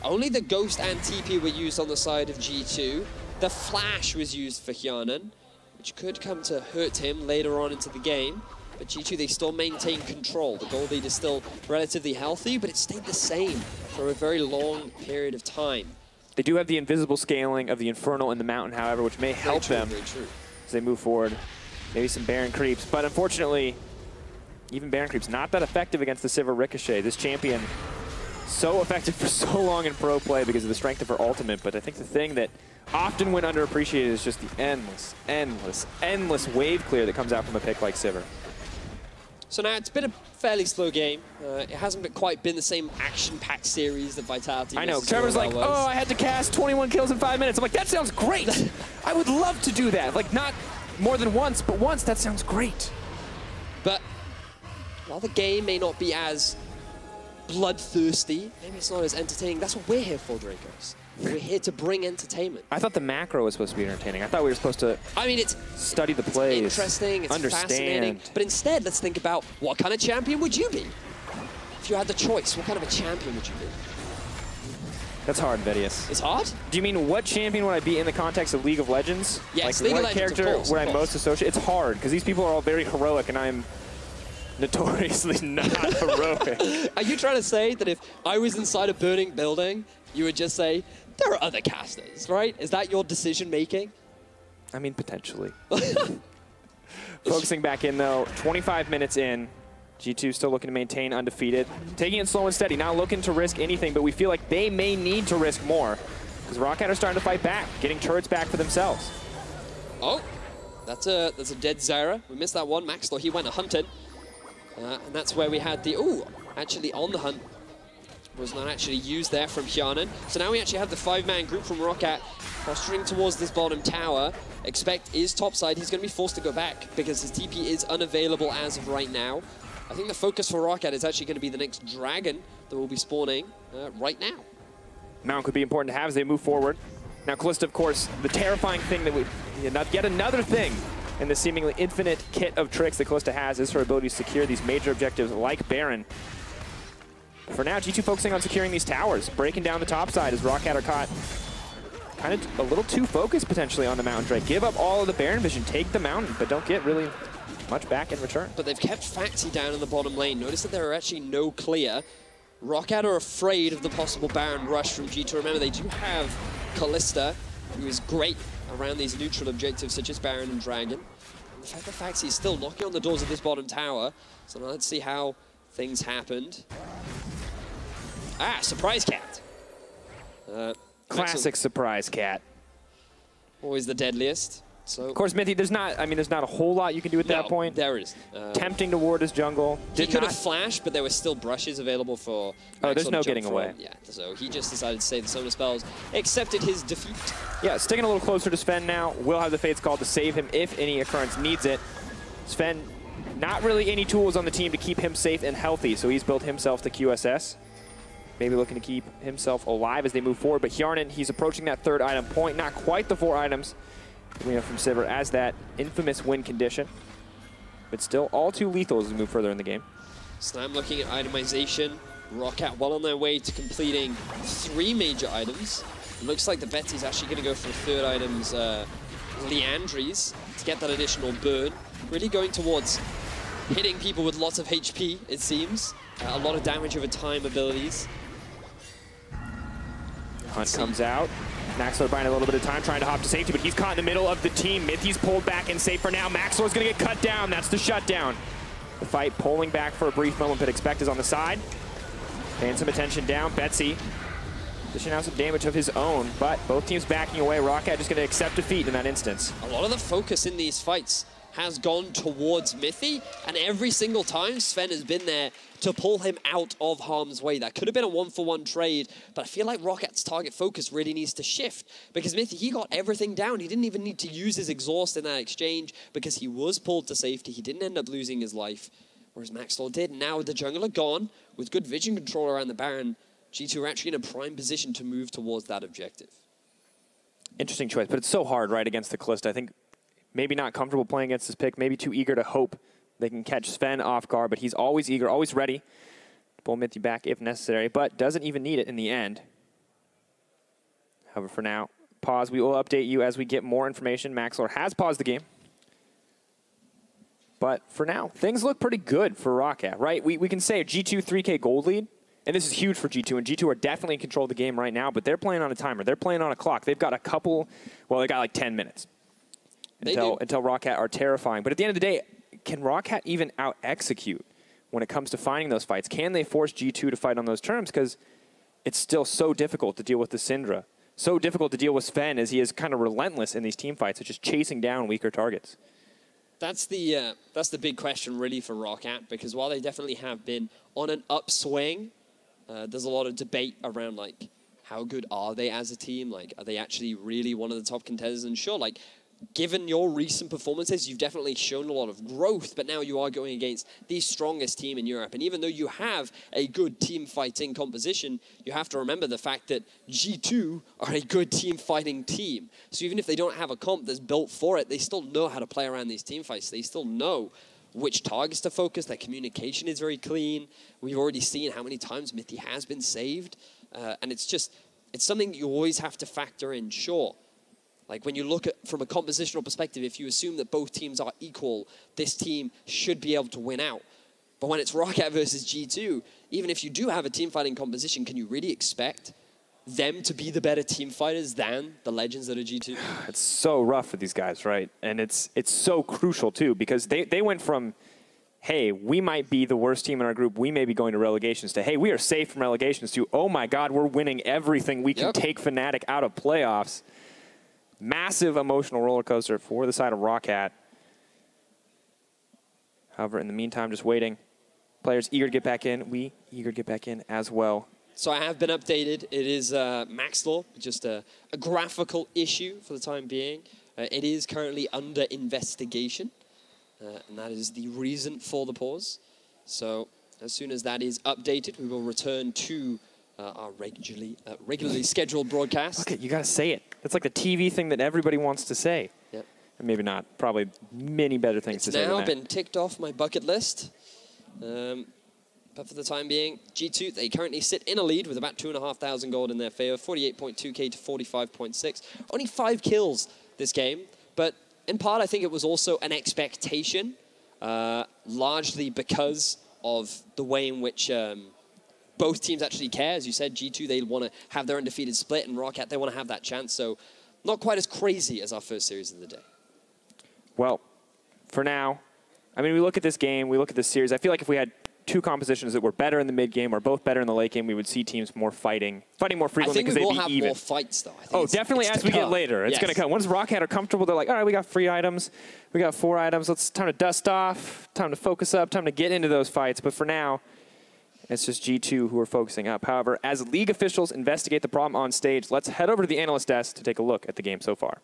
Only the Ghost and TP were used on the side of G2. The Flash was used for Hjarnan, which could come to hurt him later on into the game. But G2, they still maintain control. The gold lead is still relatively healthy, but it stayed the same for a very long period of time. They do have the invisible scaling of the Infernal in the mountain, however, which may help them as they move forward. Maybe some Baron creeps, but unfortunately, even Baron creeps not that effective against the Sivir Ricochet. This champion so effective for so long in pro play because of the strength of her ultimate, but I think the thing that often went underappreciated is just the endless wave clear that comes out from a pick like Sivir. So now it's been a fairly slow game. It hasn't quite been the same action-packed series that Vitality. I know. Trevor's like, oh, I had to cast 21 kills in 5 minutes. I'm like, that sounds great. I would love to do that. Like, not more than once, but once, that sounds great. But while the game may not be as bloodthirsty, maybe it's not as entertaining. That's what we're here for, Dracos. We're here to bring entertainment. I thought the macro was supposed to be entertaining. I thought we were supposed to study the plays, interesting, it's fascinating. But instead, let's think about what kind of champion would you be? If you had the choice, what kind of a champion would you be? That's hard, Vedius. It's hard? Do you mean what champion would I be in the context of League of Legends? Yes, like League of what Legends, character would I most associate? It's hard, because these people are all very heroic, and I'm notoriously not heroic. Are you trying to say that if I was inside a burning building, you would just say, there are other casters, right? Is that your decision making? I mean, potentially. Focusing back in, though, 25 minutes in. G2 still looking to maintain undefeated. Taking it slow and steady, not looking to risk anything, but we feel like they may need to risk more because ROCCAT are starting to fight back, getting turrets back for themselves. Oh, that's a dead Zara. We missed that one. Maxwell, he went hunting. And that's where we had the, actually on the hunt. Was not actually used there from Hjarnan. So now we actually have the 5-man group from ROCCAT posturing towards this bottom tower. Expect is topside. He's going to be forced to go back because his TP is unavailable as of right now. I think the focus for ROCCAT is actually going to be the next dragon that will be spawning right now. Mount could be important to have as they move forward. Now, Kalista, of course, the terrifying thing that yet another thing in the seemingly infinite kit of tricks that Kalista has is her ability to secure these major objectives like Baron. For now, G2 focusing on securing these towers, breaking down the top side as ROCCAT are caught kind of a little too focused potentially on the Mountain Drake. Give up all of the Baron vision, take the mountain, but don't get really much back in return. But they've kept Faxi down in the bottom lane. Notice that there are actually no clear. ROCCAT are afraid of the possible Baron rush from G2. Remember, they do have Kalista, who is great around these neutral objectives such as Baron and Dragon. And the fact that Faxi is still knocking on the doors of this bottom tower. So now let's see how things happened. Surprise cat. Classic surprise cat. Always the deadliest. So of course, Mithy, there's not a whole lot you can do at that point. There is. Tempting to ward his jungle. He could have flashed, but there were still brushes available for Oh, there's no getting away. Yeah, so he just decided to save the summoner spells, accepted his defeat. Yeah, sticking a little closer to Sven now. Will have the Fates Call to save him if any occurrence needs it. Sven not really any tools on the team to keep him safe and healthy, so he's built himself the QSS. Maybe looking to keep himself alive as they move forward, but Hjarnan, he's approaching that 3rd item point. Not quite the 4 items we have from Sivir as that infamous win condition, but still all too lethal as we move further in the game. Slam looking at itemization. ROCCAT well on their way to completing 3 major items. It looks like the Betsy's actually going to go for 3rd items, Leandries, to get that additional burn. Really going towards hitting people with lots of HP, it seems. A lot of damage over time abilities. Hunt comes out. Maxlor buying a little bit of time, trying to hop to safety, but he's caught in the middle of the team. Mithy's pulled back and safe for now. Maxlor's going to get cut down. That's the shutdown. The fight pulling back for a brief moment, but Expect is on the side. Paying some attention down. Betsy dishing out some damage of his own, but both teams backing away. ROCCAT just going to accept defeat in that instance. A lot of the focus in these fights has gone towards Mithy, and every single time Sven has been there to pull him out of harm's way. That could have been a 1-for-1 trade, but I feel like ROCCAT's target focus really needs to shift, because Mithy, he got everything down. He didn't even need to use his exhaust in that exchange because he was pulled to safety. He didn't end up losing his life, whereas Maxlor did. Now with the jungler gone, with good vision control around the Baron, G2 are actually in a prime position to move towards that objective. Interesting choice, but it's so hard, right, against the Kalista. I think maybe not comfortable playing against this pick, maybe too eager to hope they can catch Sven off guard, but he's always eager, always ready to pull Mithy back if necessary, but doesn't even need it in the end. However, for now, pause. We will update you as we get more information. Maxlor has paused the game. But for now, things look pretty good for ROCCAT, right? We can say a G2 3K gold lead, and this is huge for G2, and G2 are definitely in control of the game right now, but they're playing on a timer. They're playing on a clock. They've got a couple, well, they got like 10 minutes until ROCCAT are terrifying. But at the end of the day, can ROCCAT even out-execute when it comes to finding those fights? Can they force G2 to fight on those terms? Because it's still so difficult to deal with the Syndra. So difficult to deal with Sven as he is kind of relentless in these team fights. It's just chasing down weaker targets. That's the big question really for ROCCAT, because while they definitely have been on an upswing, there's a lot of debate around like how good are they as a team? Like, are they actually really one of the top contenders? And sure, like, given your recent performances, you've definitely shown a lot of growth, but now you are going against the strongest team in Europe. And even though you have a good team fighting composition, you have to remember the fact that G2 are a good team fighting team. So even if they don't have a comp that's built for it, they still know how to play around these team fights. They still know which targets to focus. Their communication is very clean. We've already seen how many times Mithy has been saved. And it's something you always have to factor in, sure. Like when you look at from a compositional perspective, if you assume that both teams are equal, this team should be able to win out. But when it's ROCCAT versus G2, even if you do have a team fighting composition, can you really expect them to be the better team fighters than the legends that are G2? It's so rough for these guys, right? And it's so crucial too, because they went from, hey, we might be the worst team in our group, we may be going to relegations, to, hey, we are safe from relegations, to, oh my God, we're winning everything. We can take Fnatic out of playoffs. Massive emotional roller coaster for the side of ROCCAT. However, in the meantime, just waiting. Players eager to get back in. We eager to get back in as well. So I have been updated. It is Maxlor, just a graphical issue for the time being. It is currently under investigation, and that is the reason for the pause. So as soon as that is updated, we will return to our regularly scheduled broadcast. Okay, you got to say it. That's like the TV thing that everybody wants to say. Yep. And maybe not. Probably many better things to say than that. It's now been ticked off my bucket list. But for the time being, G2, they currently sit in a lead with about 2,500 gold in their favor, 48.2k to 45.6. Only 5 kills this game, but in part I think it was also an expectation, largely because of the way in which both teams actually care. As you said, G2, they want to have their undefeated split, and ROCCAT, they want to have that chance. So not quite as crazy as our first series of the day. Well, for now, I mean, we look at this game, we look at this series. I feel like if we had two compositions that were better in the mid game or both better in the late game, we would see teams more fighting more frequently because they'd be even. I think we will have more fights, though. I think oh, definitely as we get later. It's going to come. Once ROCCAT are comfortable, they're like, all right, we got 3 items. We got 4 items. Time to dust off, time to focus up, time to get into those fights. But for now, it's just G2 who are focusing up. However, as league officials investigate the problem on stage, let's head over to the analyst desk to take a look at the game so far.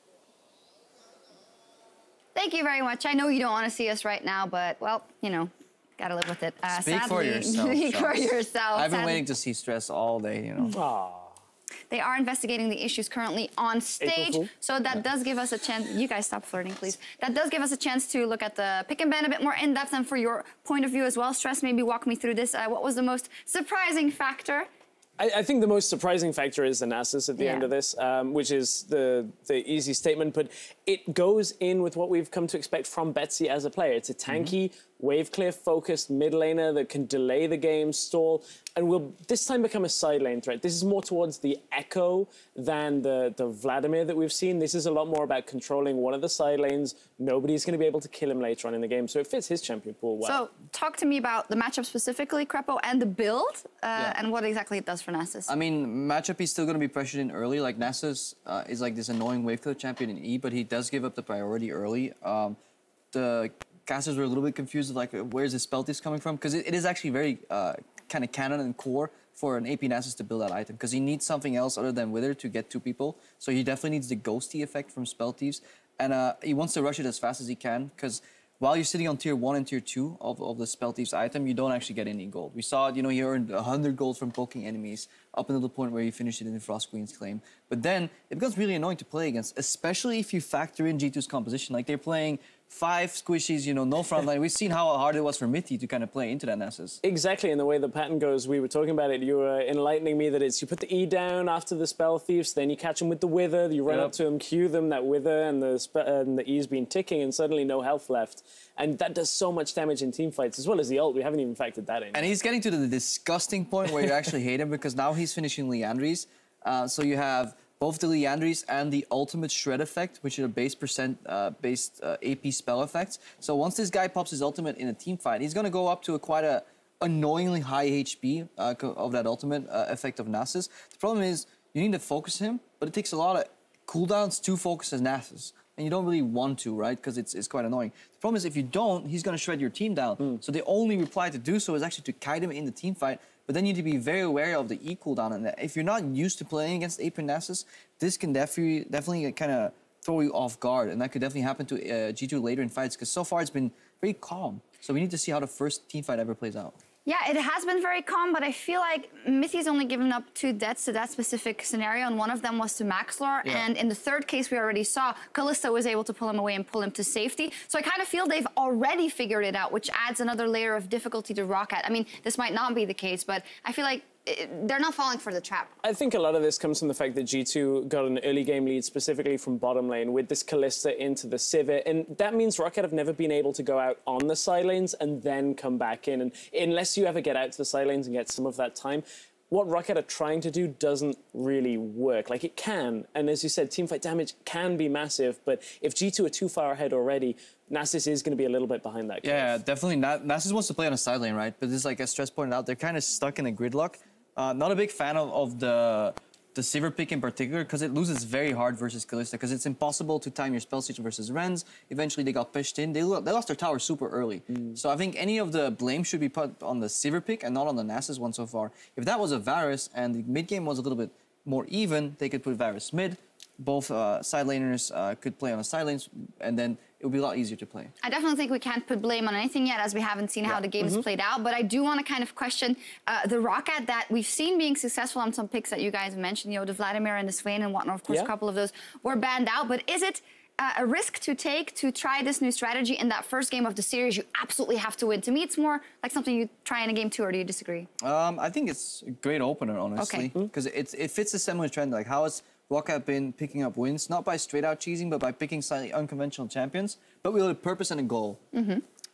The Thank you very much. I know you don't want to see us right now, but, well, you know, gotta live with it. Speak for yourself. Speak for yourself. I've been waiting to see stress all day, you know. Aww. They are investigating the issues currently on stage, so that does give us a chance. You guys stop flirting, please. That does give us a chance to look at the pick and ban a bit more in depth, and for your point of view as well. Stress, maybe walk me through this. What was the most surprising factor? I think the most surprising factor is the Nasus at the end of this, which is the easy statement, but it goes in with what we've come to expect from Betsy as a player. It's a tanky, wave clear focused mid laner that can delay the game, stall, and will this time become a side lane threat. This is more towards the Echo than the Vladimir that we've seen. This is a lot more about controlling one of the side lanes. Nobody's going to be able to kill him later on in the game, so it fits his champion pool well. So talk to me about the matchup specifically, Crepo, and the build, and what exactly it does for Nasus. I mean, matchup, he's still going to be pressured in early. Like, Nasus is like this annoying wave clear champion in E, but he does give up the priority early. The casters were a little bit confused of, like, where's the spell this coming from? Because it is actually very kind of canon and core for an AP Nasus to build that item, because he needs something else other than Wither to get 2 people. So he definitely needs the ghosty effect from Spell Thieves. And he wants to rush it as fast as he can, because while you're sitting on tier 1 and tier 2 of the Spell Thieves item, you don't actually get any gold. We saw it, you know, he earned 100 gold from poking enemies up until the point where he finished it in the Frost Queen's Claim. But then it becomes really annoying to play against, especially if you factor in G2's composition. Like, they're playing 5 squishies, you know, no front line. We've seen how hard it was for Mitty to kind of play into that Nasus. Exactly, and the way the pattern goes, we were talking about it, you were enlightening me that it's you put the E down after the Spell Thieves, then you catch them with the Wither, you run up to them, cue them, that Wither, and the E's been ticking, and suddenly no health left. And that does so much damage in team fights, as well as the ult. We haven't even factored that in. And he's getting to the disgusting point where you actually hate him, because now he's finishing Liandry's. So you have both the Liandry's and the ultimate shred effect, which are based AP spell effects. So once this guy pops his ultimate in a team fight, he's going to go up to quite a annoyingly high HP of that ultimate effect of Nasus. The problem is you need to focus him, but it takes a lot of cooldowns to focus as Nasus. And you don't really want to, right? Because it's quite annoying. The problem is if you don't, he's going to shred your team down. So the only reply to do so is actually to kite him in the team fight. But then you need to be very aware of the E cooldown. And if you're not used to playing against AP Nasus, this can definitely kind of throw you off guard. And that could definitely happen to G2 later in fights, because so far it's been very calm. So we need to see how the first team fight ever plays out. Yeah, it has been very calm, but I feel like Mithy's only given up 2 deaths to that specific scenario, and one of them was to Maxlor. Yeah. And in the third case, we already saw Kalista was able to pull him away and pull him to safety. So I kind of feel they've already figured it out, which adds another layer of difficulty to ROCCAT. I mean, this might not be the case, but I feel like they're not falling for the trap. I think a lot of this comes from the fact that G2 got an early game lead, specifically from bottom lane, with this Kalista into the Sivir, and that means ROCCAT have never been able to go out on the side lanes and then come back in. And unless you ever get out to the side lanes and get some of that time, what ROCCAT are trying to do doesn't really work. Like, it can, and as you said, teamfight damage can be massive, but if G2 are too far ahead already, Nasus is going to be a little bit behind that curve. Yeah, definitely. Nasus wants to play on a side lane, right? But this is, like as Stress pointed out, they're kind of stuck in a gridlock. Not a big fan of the Sivir pick in particular, because it loses very hard versus Kalista, because it's impossible to time your spell switch versus Renz. Eventually, they got pushed in. They lost their tower super early. So I think any of the blame should be put on the Sivir pick and not on the Nasus one so far. If that was a Varus and the mid game was a little bit more even, they could put Varus mid. Both side laners could play on the side lanes, and then it would be a lot easier to play. I definitely think we can't put blame on anything yet, as we haven't seen how the game's played out. But I do want to kind of question the ROCCAT that we've seen being successful on some picks that you guys mentioned, you know, the Vladimir and the Swain and whatnot. Of course, a couple of those were banned out. But is it a risk to take to try this new strategy in that first game of the series? You absolutely have to win. To me, it's more like something you try in a game 2, or do you disagree? I think it's a great opener, honestly, because it fits a similar trend. Like, how has ROCCAT been picking up wins, not by straight out cheesing, but by picking slightly unconventional champions, but with a purpose and a goal.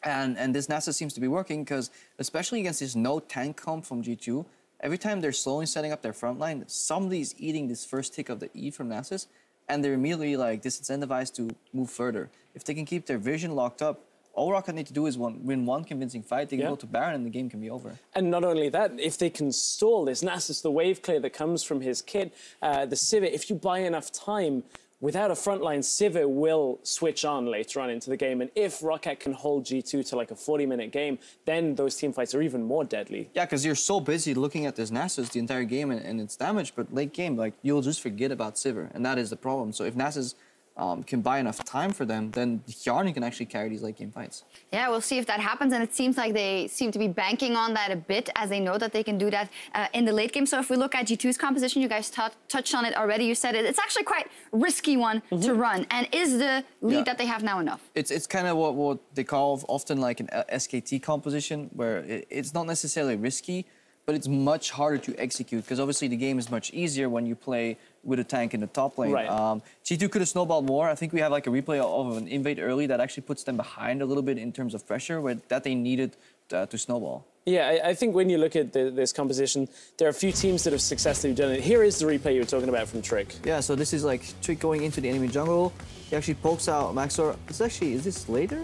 And this Nasus seems to be working, because especially against this no tank comp from G2, every time they're slowly setting up their front line, somebody's eating this first tick of the E from Nasus, and they're immediately like disincentivized to move further. If they can keep their vision locked up, all ROCCAT need to do is win one convincing fight. They can go to Baron and the game can be over. And not only that, if they can stall this Nasus, the wave clear that comes from his kit, the Sivir, if you buy enough time, without a frontline, Sivir will switch on later on into the game. And if ROCCAT can hold G2 to like a 40-minute game, then those team fights are even more deadly. Yeah, because you're so busy looking at this Nasus the entire game and its damage, but late game, like, you'll just forget about Sivir, and that is the problem. So if Nasus can buy enough time for them, then Hjarni can actually carry these late game fights. Yeah, we'll see if that happens, and it seems like they seem to be banking on that a bit, as they know that they can do that in the late game. So if we look at G2's composition, you guys touched on it already. You said it's actually quite risky one to run. And is the lead that they have now enough? It's kind of what they call often like an SKT composition, where it's not necessarily risky, but it's much harder to execute, because obviously the game is much easier when you play with a tank in the top lane. Right. G2 could have snowballed more. I think we have like a replay of an invade early that actually puts them behind a little bit in terms of pressure that they needed to snowball. Yeah, I think when you look at this composition, there are a few teams that have successfully done it. Here is the replay you were talking about from Trick. Yeah, so this is like Trick going into the enemy jungle. He actually pokes out Maxor. Is this later?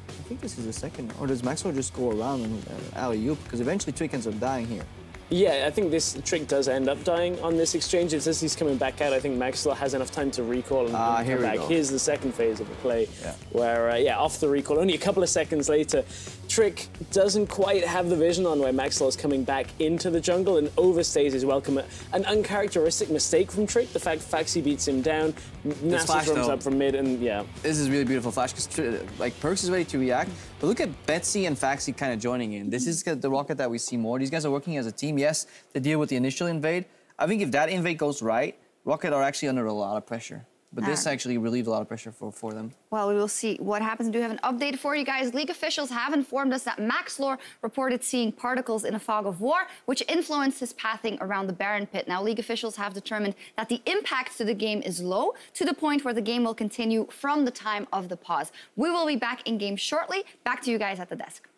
I think this is the second. Or does Maxor just go around and alley-oop? Because eventually Trick ends up dying here. Yeah, I think this Trick does end up dying on this exchange. It's as he's coming back out, I think Maxwell has enough time to recall and come back. Here's the second phase of the play, where, off the recall, only a couple of seconds later, Trick doesn't quite have the vision on where Maxwell is coming back into the jungle and overstays his welcome. An uncharacteristic mistake from Trick, the fact Faxi beats him down, Nasus runs up from mid, and This is really beautiful flash, because like Perks is ready to react, but look at Betsy and Faxi kind of joining in. This is the ROCCAT that we see more. These guys are working as a team. Yes, they deal with the initial invade. I think if that invade goes right, ROCCAT are actually under a lot of pressure. But this actually relieved a lot of pressure for them. Well, we will see what happens. I do have an update for you guys. League officials have informed us that Maxlore reported seeing particles in a fog of war, which influenced his pathing around the Baron pit. Now, League officials have determined that the impact to the game is low, to the point where the game will continue from the time of the pause. We will be back in game shortly. Back to you guys at the desk.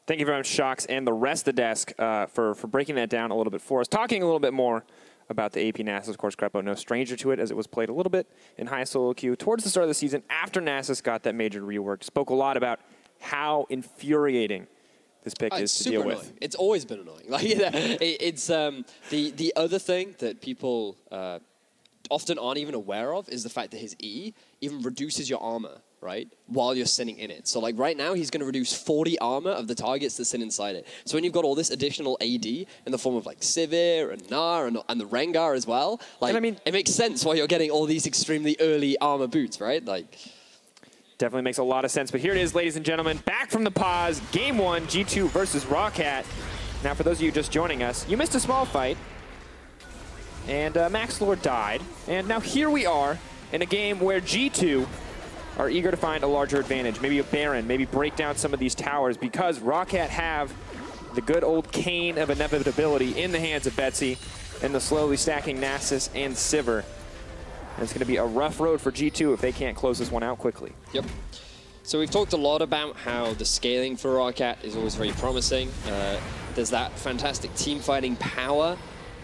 Thank you very much, Shocks, and the rest of the desk for breaking that down a little bit for us. Talking a little bit more about the AP Nasus. Of course, Crepo, no stranger to it, as it was played a little bit in high solo queue towards the start of the season after Nasus got that major rework. Spoke a lot about how infuriating this pick is to deal with. It's always been annoying. Like it's the other thing that people often aren't even aware of is the fact that his E even reduces your armor, right, while you're sitting in it. So like right now, he's going to reduce 40 armor of the targets that sit inside it. So when you've got all this additional AD in the form of like Sivir and Gnar and the Rengar as well, like, and I mean, it makes sense why you're getting all these extremely early armor boots, right? Like, definitely makes a lot of sense. But here it is, ladies and gentlemen, back from the pause, game 1, G2 versus ROCCAT. Now, for those of you just joining us, you missed a small fight, and Maxlore died. And now here we are in a game where G2 are eager to find a larger advantage, maybe a Baron, maybe break down some of these towers, because ROCCAT have the good old cane of inevitability in the hands of Betsy and the slowly stacking Nasus and Sivir. And it's going to be a rough road for G2 if they can't close this one out quickly. Yep. So we've talked a lot about how the scaling for ROCCAT is always very promising. There's that fantastic team fighting power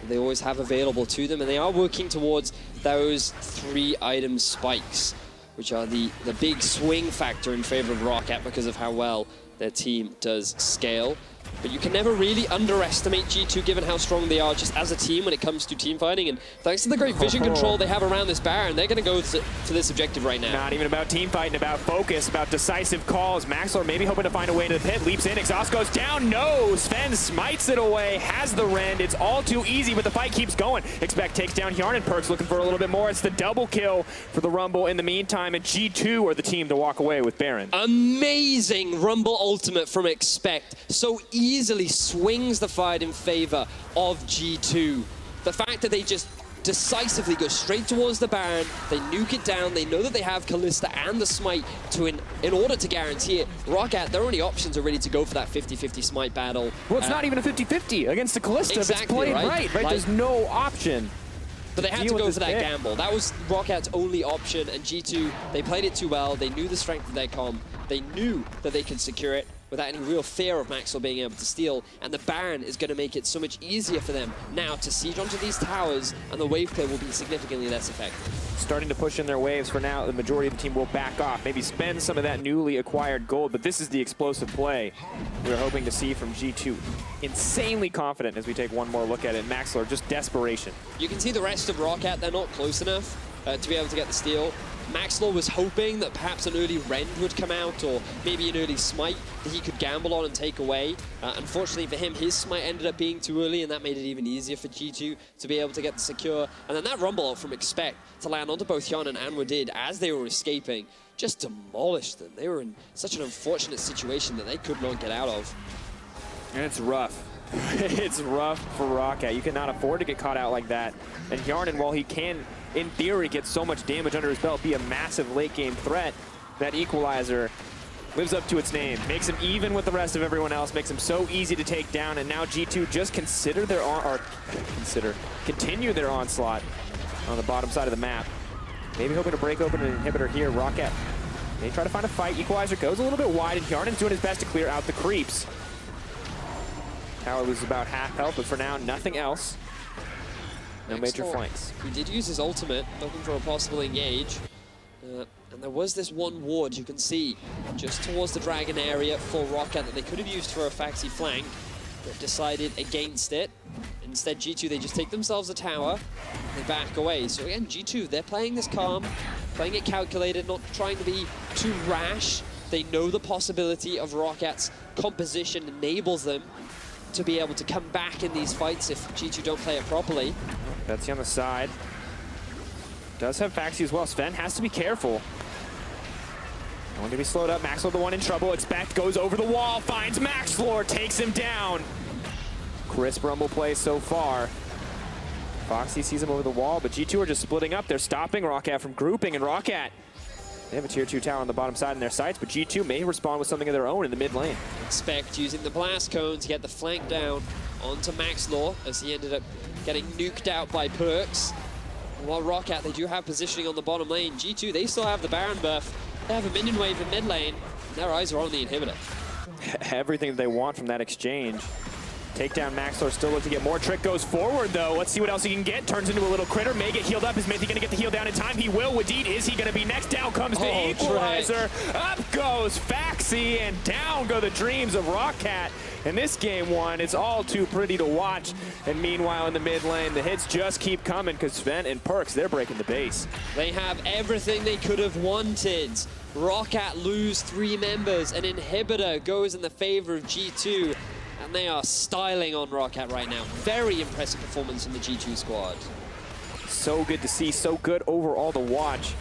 they always have available to them, and they are working towards those 3 item spikes, which are the big swing factor in favor of ROCCAT because of how well their team does scale. But you can never really underestimate G2 given how strong they are just as a team when it comes to team fighting. And thanks to the great vision control they have around this Baron, they're going to go for this objective right now. Not even about team fighting, about focus, about decisive calls. Maxlore maybe hoping to find a way into the pit, leaps in, exhaust goes down, no! Sven smites it away, has the rend. It's all too easy, but the fight keeps going. Expect takes down Hjarni, and Perks looking for a little bit more. It's the double kill for the Rumble in the meantime, and G2 are the team to walk away with Baron. Amazing Rumble ultimate from Expect. So easily swings the fight in favor of G2. The fact that they just decisively go straight towards the Baron, they nuke it down, they know that they have Kalista and the Smite in order to guarantee it. ROCCAT, their only options are ready to go for that 50-50 Smite battle. Well, it's not even a 50-50 against the Kalista exactly, if it's played right? Like, there's no option. But they had to go for that gamble. That was ROCCAT's only option, and G2, they played it too well. They knew the strength of their comp. They knew that they could secure it without any real fear of Maxwell being able to steal, and the Baron is going to make it so much easier for them now to siege onto these towers, and the wave clear will be significantly less effective. Starting to push in their waves for now. The majority of the team will back off, maybe spend some of that newly acquired gold, but this is the explosive play we're hoping to see from G2. Insanely confident as we take one more look at it. Maxlore, just desperation. You can see the rest of ROCCAT, they're not close enough to be able to get the steal. Maxlaw was hoping that perhaps an early Rend would come out, or maybe an early Smite that he could gamble on and take away. Unfortunately for him, his Smite ended up being too early, and that made it even easier for G2 to be able to get the secure. And then that Rumble ult from Expect to land onto both Hyun and Anwar did as they were escaping just demolished them. They were in such an unfortunate situation that they could not get out of. And it's rough. It's rough for ROCCAT. You cannot afford to get caught out like that. And Hjarnan, while he can, in theory, get so much damage under his belt, be a massive late-game threat, that equalizer lives up to its name. Makes him even with the rest of everyone else, makes him so easy to take down, and now G2 just continue their onslaught on the bottom side of the map. Maybe hoping to break open an inhibitor here. ROCCAT, they try to find a fight. Equalizer goes a little bit wide, and Hjarnan's doing his best to clear out the creeps. Tower loses about half health, but for now, nothing else. No major flanks. He did use his ultimate, looking for a possible engage. And there was this one ward you can see just towards the Dragon area for ROCCAT that they could have used for a Faxi flank, but decided against it. Instead, G2, they just take themselves a tower, and they back away. So again, G2, they're playing this calm, playing it calculated, not trying to be too rash. They know the possibility of ROCCAT's composition enables them to be able to come back in these fights if G2 don't play it properly. Betsy on the side. Does have Faxi as well. Sven has to be careful. Don't want to be slowed up. Maxlaw the one in trouble. Expect goes over the wall, finds Maxlaw, takes him down. Crisp Rumble play so far. Foxy sees him over the wall, but G2 are just splitting up. They're stopping ROCCAT from grouping, and ROCCAT, they have a tier 2 tower on the bottom side in their sights, but G2 may respond with something of their own in the mid lane. Expect using the blast cone to get the flank down onto Maxlaw as he ended up getting nuked out by Perks. While ROCCAT, they do have positioning on the bottom lane. G2, they still have the Baron buff. They have a minion wave in mid lane. And their eyes are on the inhibitor. Everything they want from that exchange. Take down Maxlaw, still look to get more. Trick goes forward, though. Let's see what else he can get. Turns into a little critter. May get healed up. Is Mythy going to get the heal down in time? He will. Wadid, is he going to be next? Down comes the equalizer. Trick. Up goes Faxi, and down go the dreams of ROCCAT. In this game one, it's all too pretty to watch. And meanwhile, in the mid lane, the hits just keep coming because Sven and Perks, they're breaking the base. They have everything they could have wanted. ROCCAT lose 3 members. An inhibitor goes in the favor of G2. And they are styling on ROCCAT right now. Very impressive performance from the G2 squad. So good to see, so good overall to watch.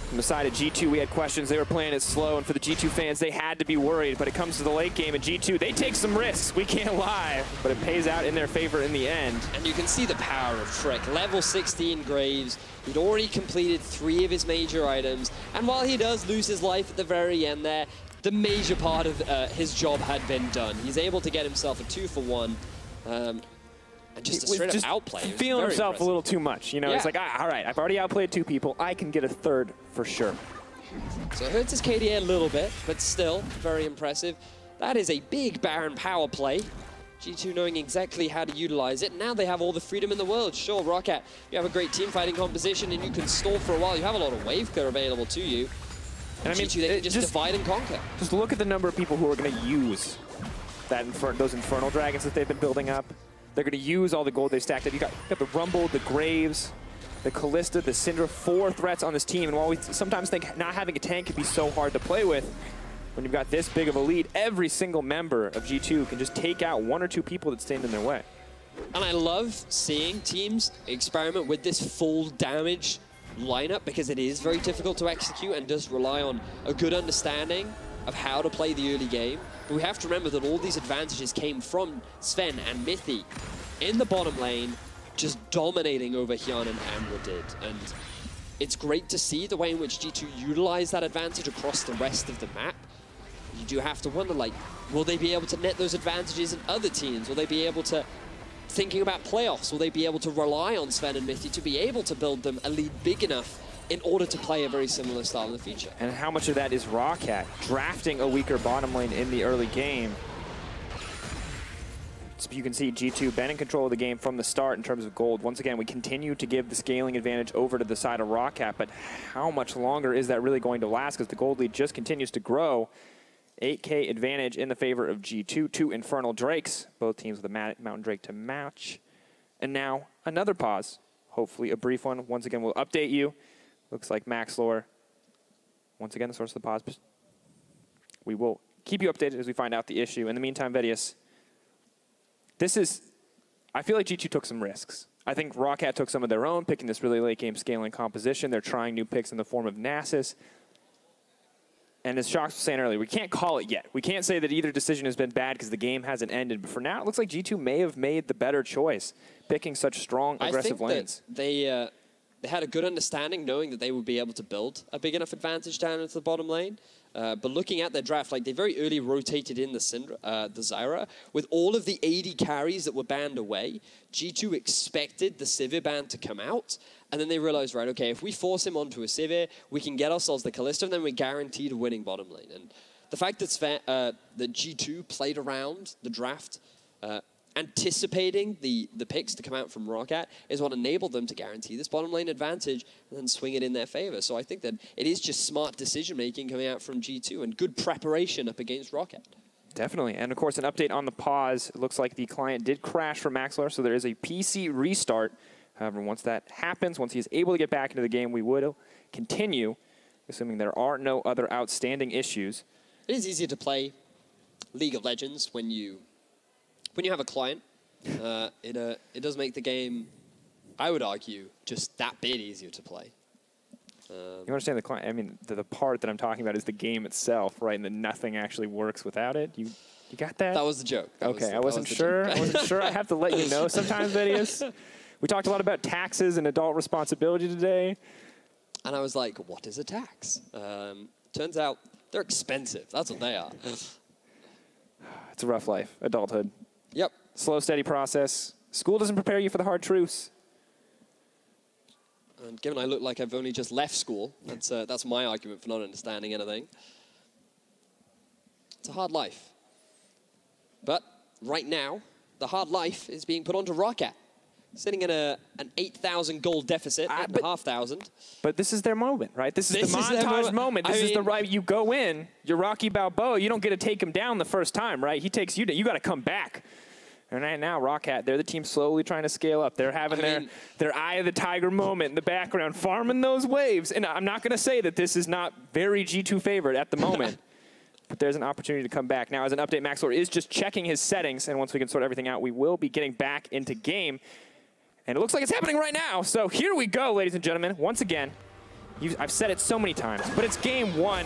From the side of G2, we had questions. They were playing it slow, and for the G2 fans, they had to be worried. But it comes to the late game, and G2, they take some risks. We can't lie, but it pays out in their favor in the end. And you can see the power of Trick. Level 16 Graves. He'd already completed 3 of his major items. And while he does lose his life at the very end there, the major part of his job had been done. He's able to get himself a 2-for-1. And just a straight-up outplay. Feeling himself impressive. A little too much. You know, It's like, all right, I've already outplayed 2 people. I can get a 3rd for sure. So it hurts his KDA a little bit, but still very impressive. That is a big Baron power play. G2 knowing exactly how to utilize it. Now they have all the freedom in the world. Sure, ROCCAT, you have a great team fighting composition and you can stall for a while. You have a lot of wave clear available to you. And I mean, G2, they can just divide and conquer. Just look at the number of people who are going to use those Infernal Dragons that they've been building up. They're going to use all the gold they've stacked up. You got the Rumble, the Graves, the Callista, the Syndra, 4 threats on this team. And while we sometimes think not having a tank can be so hard to play with, when you've got this big of a lead, every single member of G2 can just take out 1 or 2 people that stand in their way. And I love seeing teams experiment with this full damage lineup because it is very difficult to execute and does rely on a good understanding of how to play the early game. But we have to remember that all these advantages came from Sven and Mythy in the bottom lane, just dominating over Hyun and Anwar did. And it's great to see the way in which G2 utilize that advantage across the rest of the map. You do have to wonder, like, will they be able to net those advantages in other teams? Will they be able to, thinking about playoffs, will they be able to rely on Sven and Mythy to be able to build them a lead big enough in order to play a very similar style in the future? And how much of that is ROCCAT drafting a weaker bottom lane in the early game? So you can see G2 been in control of the game from the start in terms of gold. Once again, we continue to give the scaling advantage over to the side of ROCCAT, but how much longer is that really going to last? Because the gold lead just continues to grow. 8K advantage in the favor of G2. 2 Infernal Drakes, both teams with a Mountain Drake to match. And now another pause, hopefully a brief one. Once again, we'll update you Looks like Maxlor, once again, the source of the pause. We will keep you updated as we find out the issue. In the meantime, Vedius, I feel like G2 took some risks. I think ROCCAT took some of their own, picking this really late game scaling composition. They're trying new picks in the form of Nasus. And as Shox was saying earlier, we can't call it yet. We can't say that either decision has been bad because the game hasn't ended. But for now, it looks like G2 may have made the better choice, picking such strong, aggressive lanes. They had a good understanding, knowing that they would be able to build a big enough advantage down into the bottom lane. But looking at their draft, like they very early rotated in the Zyra. With all of the AD carries that were banned away, G2 expected the Sivir ban to come out. And then they realized, right, okay, if we force him onto a Sivir, we can get ourselves the Kalista, and then we're guaranteed a winning bottom lane. And the fact that G2 played around the draft, anticipating the picks to come out from ROCCAT is what enabled them to guarantee this bottom lane advantage and then swing it in their favor. So I think that it is just smart decision-making coming out from G2 and good preparation up against ROCCAT. Definitely. And, of course, an update on the pause. It looks like the client did crash for Maxlor, so there is a PC restart. However, once that happens, once he is able to get back into the game, we would continue, assuming there are no other outstanding issues. It is easier to play League of Legends when you have a client. It does make the game, I would argue, just that bit easier to play. You understand the client? I mean, the part that I'm talking about is the game itself, right? And then nothing actually works without it. You got that? That was the joke. I wasn't sure. I wasn't sure. I have to let you know sometimes, Vedius. We talked a lot about taxes and adult responsibility today. And I was like, what is a tax? Turns out they're expensive. That's what they are. It's a rough life, adulthood. Yep. Slow, steady process. School doesn't prepare you for the hard truths. And given I look like I've only just left school, that's my argument for not understanding anything. It's a hard life. But right now, the hard life is being put onto ROCCAT. Sitting in an 8,000 gold deficit, 8,500. But this is their moment, right? This is the montage moment. This is the right. You go in, you're Rocky Balboa. You don't get to take him down the first time, right? He takes you down. You got to come back. And right now, ROCCAT, they're the team slowly trying to scale up. They're having their eye of the tiger moment in the background, farming those waves. And I'm not going to say that this is not very G2 favored at the moment. But there's an opportunity to come back. Now, as an update, Maxlor is just checking his settings. And once we can sort everything out, we will be getting back into game. And it looks like it's happening right now. So here we go, ladies and gentlemen. Once again, I've said it so many times, but it's game one.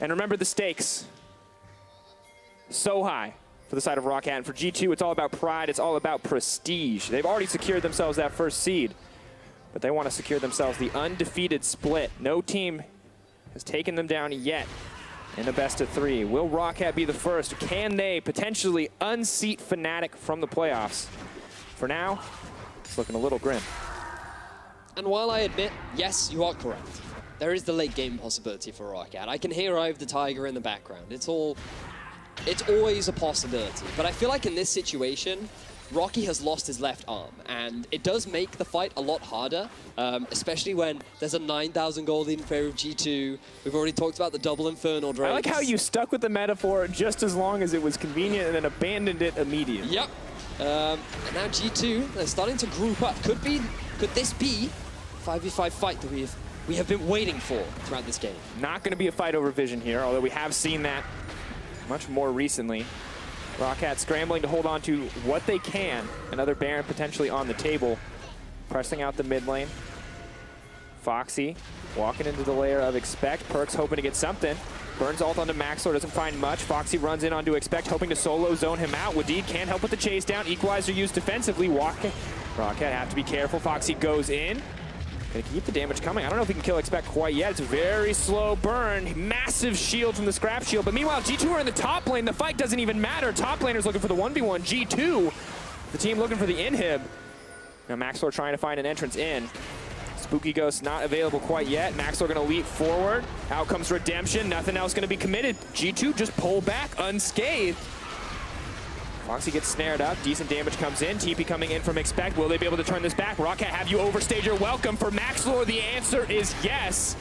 And remember the stakes. So high for the side of ROCCAT. And for G2, it's all about pride. It's all about prestige. They've already secured themselves that first seed, but they want to secure themselves the undefeated split. No team has taken them down yet in a best-of-3. Will ROCCAT be the first? Can they potentially unseat Fnatic from the playoffs? For now, it's looking a little grim. And while I admit, yes, you are correct. There is the late game possibility for ROCCAT. I can hear Eye of the Tiger in the background. It's always a possibility. But I feel like in this situation, Rocky has lost his left arm, and it does make the fight a lot harder, especially when there's a 9,000 gold in favor of G2. We've already talked about the double Infernal Drakes. I like how you stuck with the metaphor just as long as it was convenient and then abandoned it immediately. Yep. And now G2, they're starting to group up. Could this be a 5v5 fight that we have been waiting for throughout this game? Not going to be a fight over vision here, although we have seen that much more recently. ROCCAT scrambling to hold on to what they can. Another Baron potentially on the table. Pressing out the mid lane. Foxy walking into the layer of Expect. Perkz hoping to get something. Burns ult onto Maxlor, doesn't find much. Foxy runs in onto Expect, hoping to solo zone him out. Wadid can't help with the chase down. Equalizer used defensively. ROCCAT have to be careful. Foxy goes in. Gonna keep the damage coming. I don't know if he can kill Expect quite yet. It's a very slow burn. Massive shield from the scrap shield. But meanwhile, G2 are in the top lane. The fight doesn't even matter. Top laner's looking for the 1v1. G2, the team looking for the inhib. Now Maxlor trying to find an entrance in. Spooky Ghost not available quite yet. Maxlor gonna leap forward. Out comes Redemption. Nothing else gonna be committed. G2 just pull back unscathed. Foxy gets snared up. Decent damage comes in. TP coming in from Expect. Will they be able to turn this back? ROCCAT, have you overstayed your welcome? For Maxlor, the answer is yes.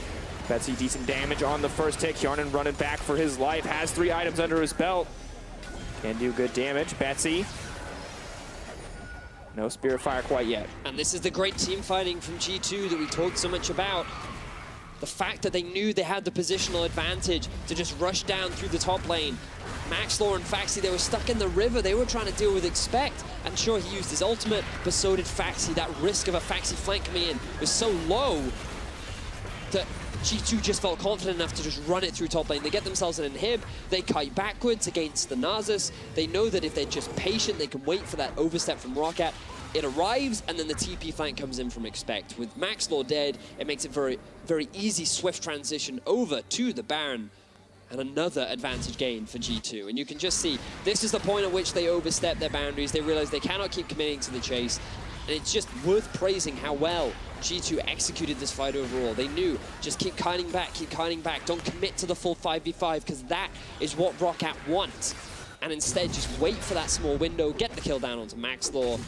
Betsy, decent damage on the first tick. Hjarnan running back for his life. Has 3 items under his belt. Can do good damage. Betsy No Spirit Fire quite yet. And this is the great team fighting from G2 that we talked so much about. The fact that they knew they had the positional advantage to just rush down through the top lane. Maxlore and Faxi, they were stuck in the river. They were trying to deal with Expect. And sure, he used his ultimate, but so did Faxi. That risk of a Faxi flank coming in was so low that G2 just felt confident enough to just run it through top lane. They get themselves an inhib, they kite backwards against the Nasus. They know that if they're just patient, they can wait for that overstep from ROCCAT. It arrives, and then the TP flank comes in from Expect. With Maxlore dead, it makes it very, very easy, swift transition over to the Baron. And another advantage gain for G2. And you can just see, this is the point at which they overstep their boundaries. They realize they cannot keep committing to the chase. And it's just worth praising how well G2 executed this fight overall. They knew, just keep kiting back, don't commit to the full 5v5, because that is what ROCCAT wants. And instead, just wait for that small window, get the kill down onto Maxlore,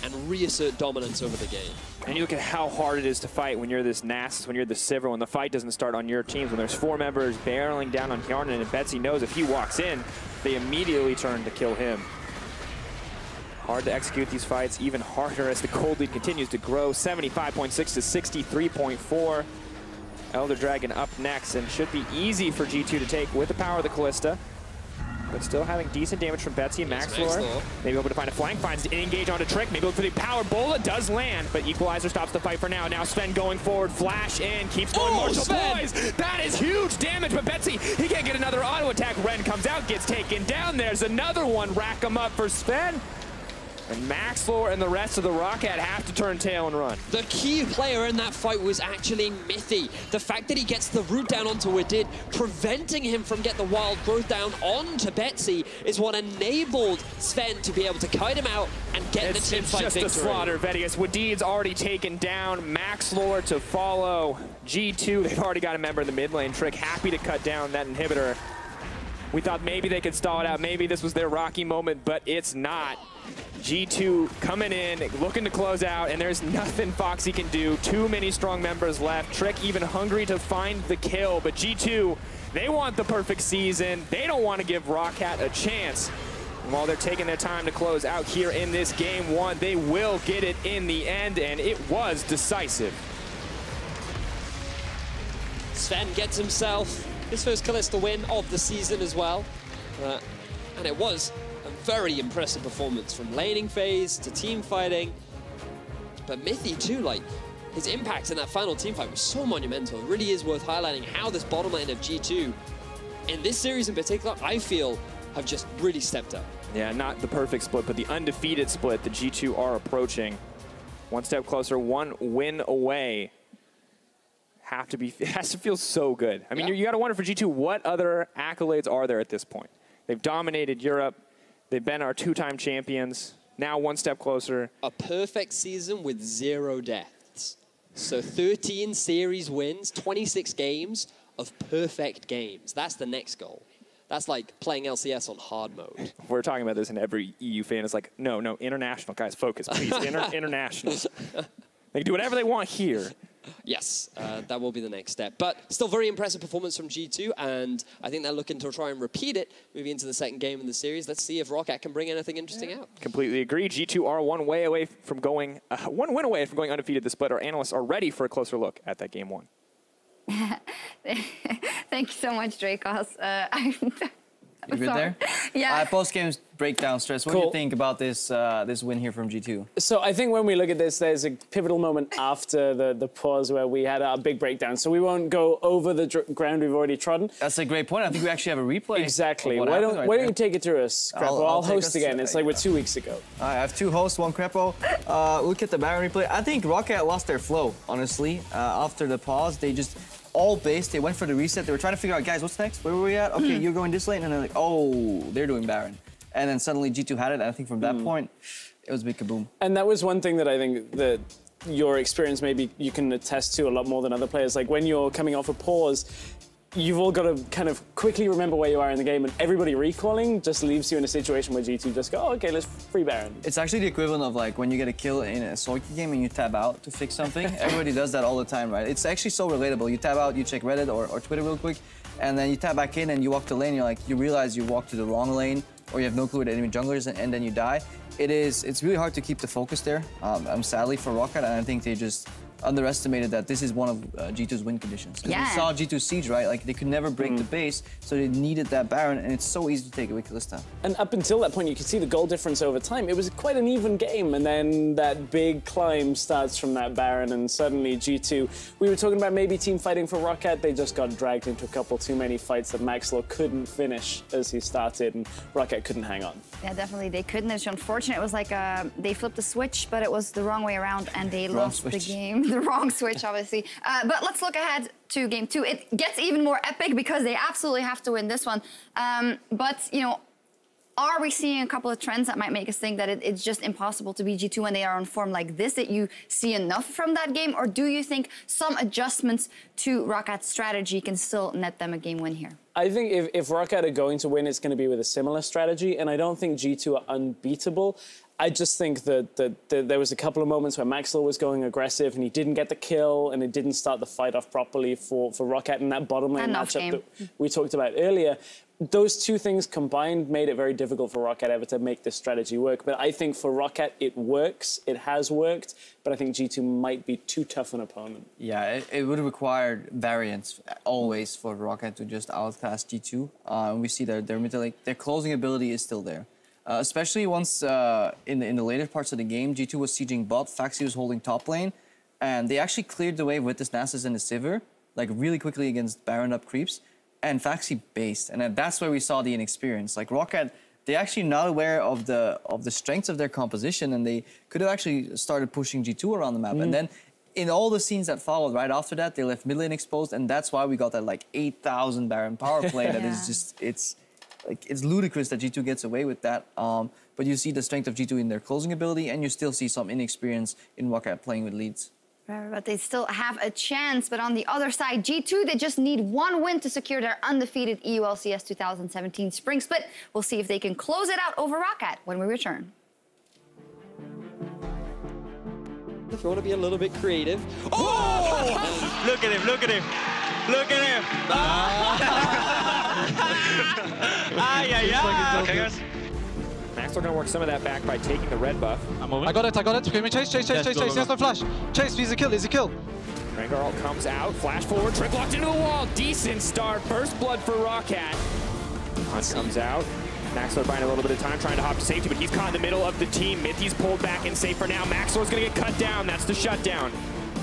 and reassert dominance over the game. And you look at how hard it is to fight when you're this Nasus, when you're the Sivir, when the fight doesn't start on your teams, when there's 4 members barreling down on Hjarnan, and Betsy knows if he walks in, they immediately turn to kill him. Hard to execute these fights, even harder as the cold lead continues to grow. 75.6 to 63.4. Elder Dragon up next, and should be easy for G2 to take with the power of the Callista. But still having decent damage from Betsy and Maxlore. Maybe able to find a flank, finds an engage onto Trick. Maybe look for the power. Bola does land, but Equalizer stops the fight for now. Now Sven going forward, flash in, keeps going. Marshall boys! That is huge damage, but Betsy, he can't get another auto attack. Ren comes out, gets taken down. There's another one, rack him up for Sven. And Maxlore and the rest of the ROCCAT have to turn tail and run. The key player in that fight was actually Mithy. The fact that he gets the root down onto Wadid, preventing him from getting the wild growth down onto Betsy, is what enabled Sven to be able to kite him out and get the team fight victory. It's just a slaughter, Vedius. Wadid's already taken down. Maxlore to follow. G2, they've already got a member in the mid lane. Trick happy to cut down that inhibitor. We thought maybe they could stall it out. Maybe this was their Rocky moment, but it's not. G2 coming in, looking to close out, and there's nothing Foxy can do. Too many strong members left. Trick even hungry to find the kill, but G2, they want the perfect season. They don't want to give ROCCAT a chance. And while they're taking their time to close out here in this game 1, they will get it in the end, and it was decisive. Sven gets himself his first Callista win of the season as well. And it was a very impressive performance from laning phase to team fighting. But Mithy too, like, his impact in that final team fight was so monumental. It really is worth highlighting how this bottom lane of G2, in this series in particular, I feel have just really stepped up. Yeah, not the perfect split, but the undefeated split that G2 are approaching. One step closer, one win away. It has to feel so good. I mean, you got to wonder for G2, what other accolades are there at this point? They've dominated Europe. They've been our 2-time champions. Now one step closer. A perfect season with 0 deaths. So 13 series wins, 26 games of perfect games. That's the next goal. That's like playing LCS on hard mode. We're talking about this, and every EU fan is like, no, international. Guys, focus, please. International. They can do whatever they want here. Yes, that will be the next step. But still very impressive performance from G2, and I think they're looking to try and repeat it moving into the second game in the series. Let's see if ROCCAT can bring anything interesting out. Completely agree. G2 are one win away from going undefeated this split. Our analysts are ready for a closer look at that game 1. Thank you so much, Dracos. You good there? Yeah. Post-game breakdown, Stress. What do you think about this this win here from G2? So I think when we look at this, there's a pivotal moment after the pause where we had our big breakdown. So we won't go over the ground we've already trodden. That's a great point. I think we actually have a replay. Exactly. Why don't you take it through us, Crepo? I'll host again. It's like we're 2 weeks ago. I have 2 hosts, 1 Crepo. Look at the Baron replay. I think ROCCAT lost their flow, honestly. After the pause, they just all based. They went for the reset. They were trying to figure out, guys, what's next? Where were we at? Okay, you're going this lane. And they're like, oh, they're doing Baron. And then suddenly G2 had it. And I think from that point, it was a big kaboom. And that was one thing that I think that your experience maybe you can attest to a lot more than other players. Like when you're coming off a pause, you've all got to kind of quickly remember where you are in the game, and everybody recalling just leaves you in a situation where G2 just go, oh, okay, let's free Baron. It's actually the equivalent of like when you get a kill in a Soiki game and you tab out to fix something. Everybody does that all the time, right? It's actually so relatable. You tab out, you check Reddit or Twitter real quick, and then you tab back in and you walk the lane, you realize you walked to the wrong lane, or you have no clue what enemy jungler is, and then you die, it's really hard to keep the focus there. Sadly for ROCCAT, and I think they just underestimated that this is one of G2's win conditions. Yeah. We saw G2 Siege, right? Like, they could never break the base, so they needed that Baron, and it's so easy to take away Kalista. And up until that point, you could see the goal difference over time. It was quite an even game, and then that big climb starts from that Baron, and suddenly G2, we were talking about maybe team fighting for ROCCAT, they just got dragged into a couple too many fights that Maxlow couldn't finish as he started, and ROCCAT couldn't hang on. Yeah, definitely, they couldn't. It's unfortunate. It was like they flipped the switch, but it was the wrong way around, and they lost the game. The wrong switch, obviously. But let's look ahead to game 2. It gets even more epic because they absolutely have to win this one. But, you know, are we seeing a couple of trends that might make us think that it's just impossible to be G2 when they are on form like this, that you see enough from that game? Or do you think some adjustments to ROCCAT's strategy can still net them a game win here? I think if ROCCAT are going to win, it's going to be with a similar strategy, and I don't think G2 are unbeatable. I just think that there was a couple of moments where Maxlow was going aggressive and he didn't get the kill and it didn't start the fight off properly for ROCCAT in that bottom lane matchup that we talked about earlier. Those two things combined made it very difficult for ROCCAT ever to make this strategy work. But I think for ROCCAT, it works. It has worked. But I think G2 might be too tough an opponent. Yeah, it would have required variance always for ROCCAT to just outclass G2. And we see that their closing ability is still there. Especially once in the later parts of the game, G2 was sieging bot, Faxi was holding top lane, and they actually cleared the way with this Nasus and the Sivir, like really quickly against Baron up creeps, and Faxi based, and that's where we saw the inexperience. Like ROCCAT, they're actually not aware of the strengths of their composition, and they could have actually started pushing G2 around the map, and then in all the scenes that followed right after that, they left mid lane exposed, and that's why we got that like 8,000 Baron power play that is just, it's ludicrous that G2 gets away with that. But you see the strength of G2 in their closing ability, and you still see some inexperience in ROCCAT playing with leads. But they still have a chance. But on the other side, G2, they just need one win to secure their undefeated EULCS 2017 Spring Split. We'll see if they can close it out over ROCCAT when we return. If you want to be a little bit creative. Oh! Look at him, look at him. Look at him. Ay, ay, ay. Okay, guys. Max are going to work some of that back by taking the red buff. I'm moving. I got it. Screaming, chase. He has no flash. Chase, easy kill. Rengar comes out, flash forward, trick locked into the wall. Decent start, first blood for ROCCAT. Hunt comes out. Maxlor buying a little bit of time, trying to hop to safety, but he's caught in the middle of the team. Mithy's pulled back and safe for now. Maxlor's going to get cut down. That's the shutdown.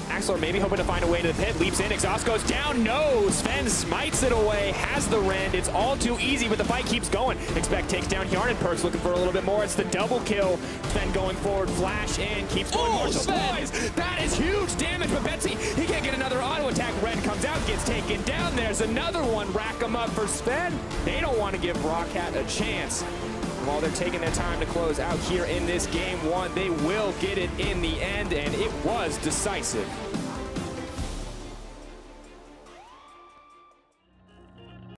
Maxlor maybe hoping to find a way to the pit, leaps in, exhaust goes down, no! Sven smites it away, has the rend, it's all too easy, but the fight keeps going. Expect takes down Hjarnan, Perks looking for a little bit more, it's the double kill. Sven going forward, flash in, keeps going more. Boys, that is huge damage, but Betsy, he can't get another auto attack. Rend comes out, gets taken down, there's another one, rack him up for Sven. They don't want to give ROCCAT a chance. While they're taking their time to close out here in this game 1, they will get it in the end, and it was decisive.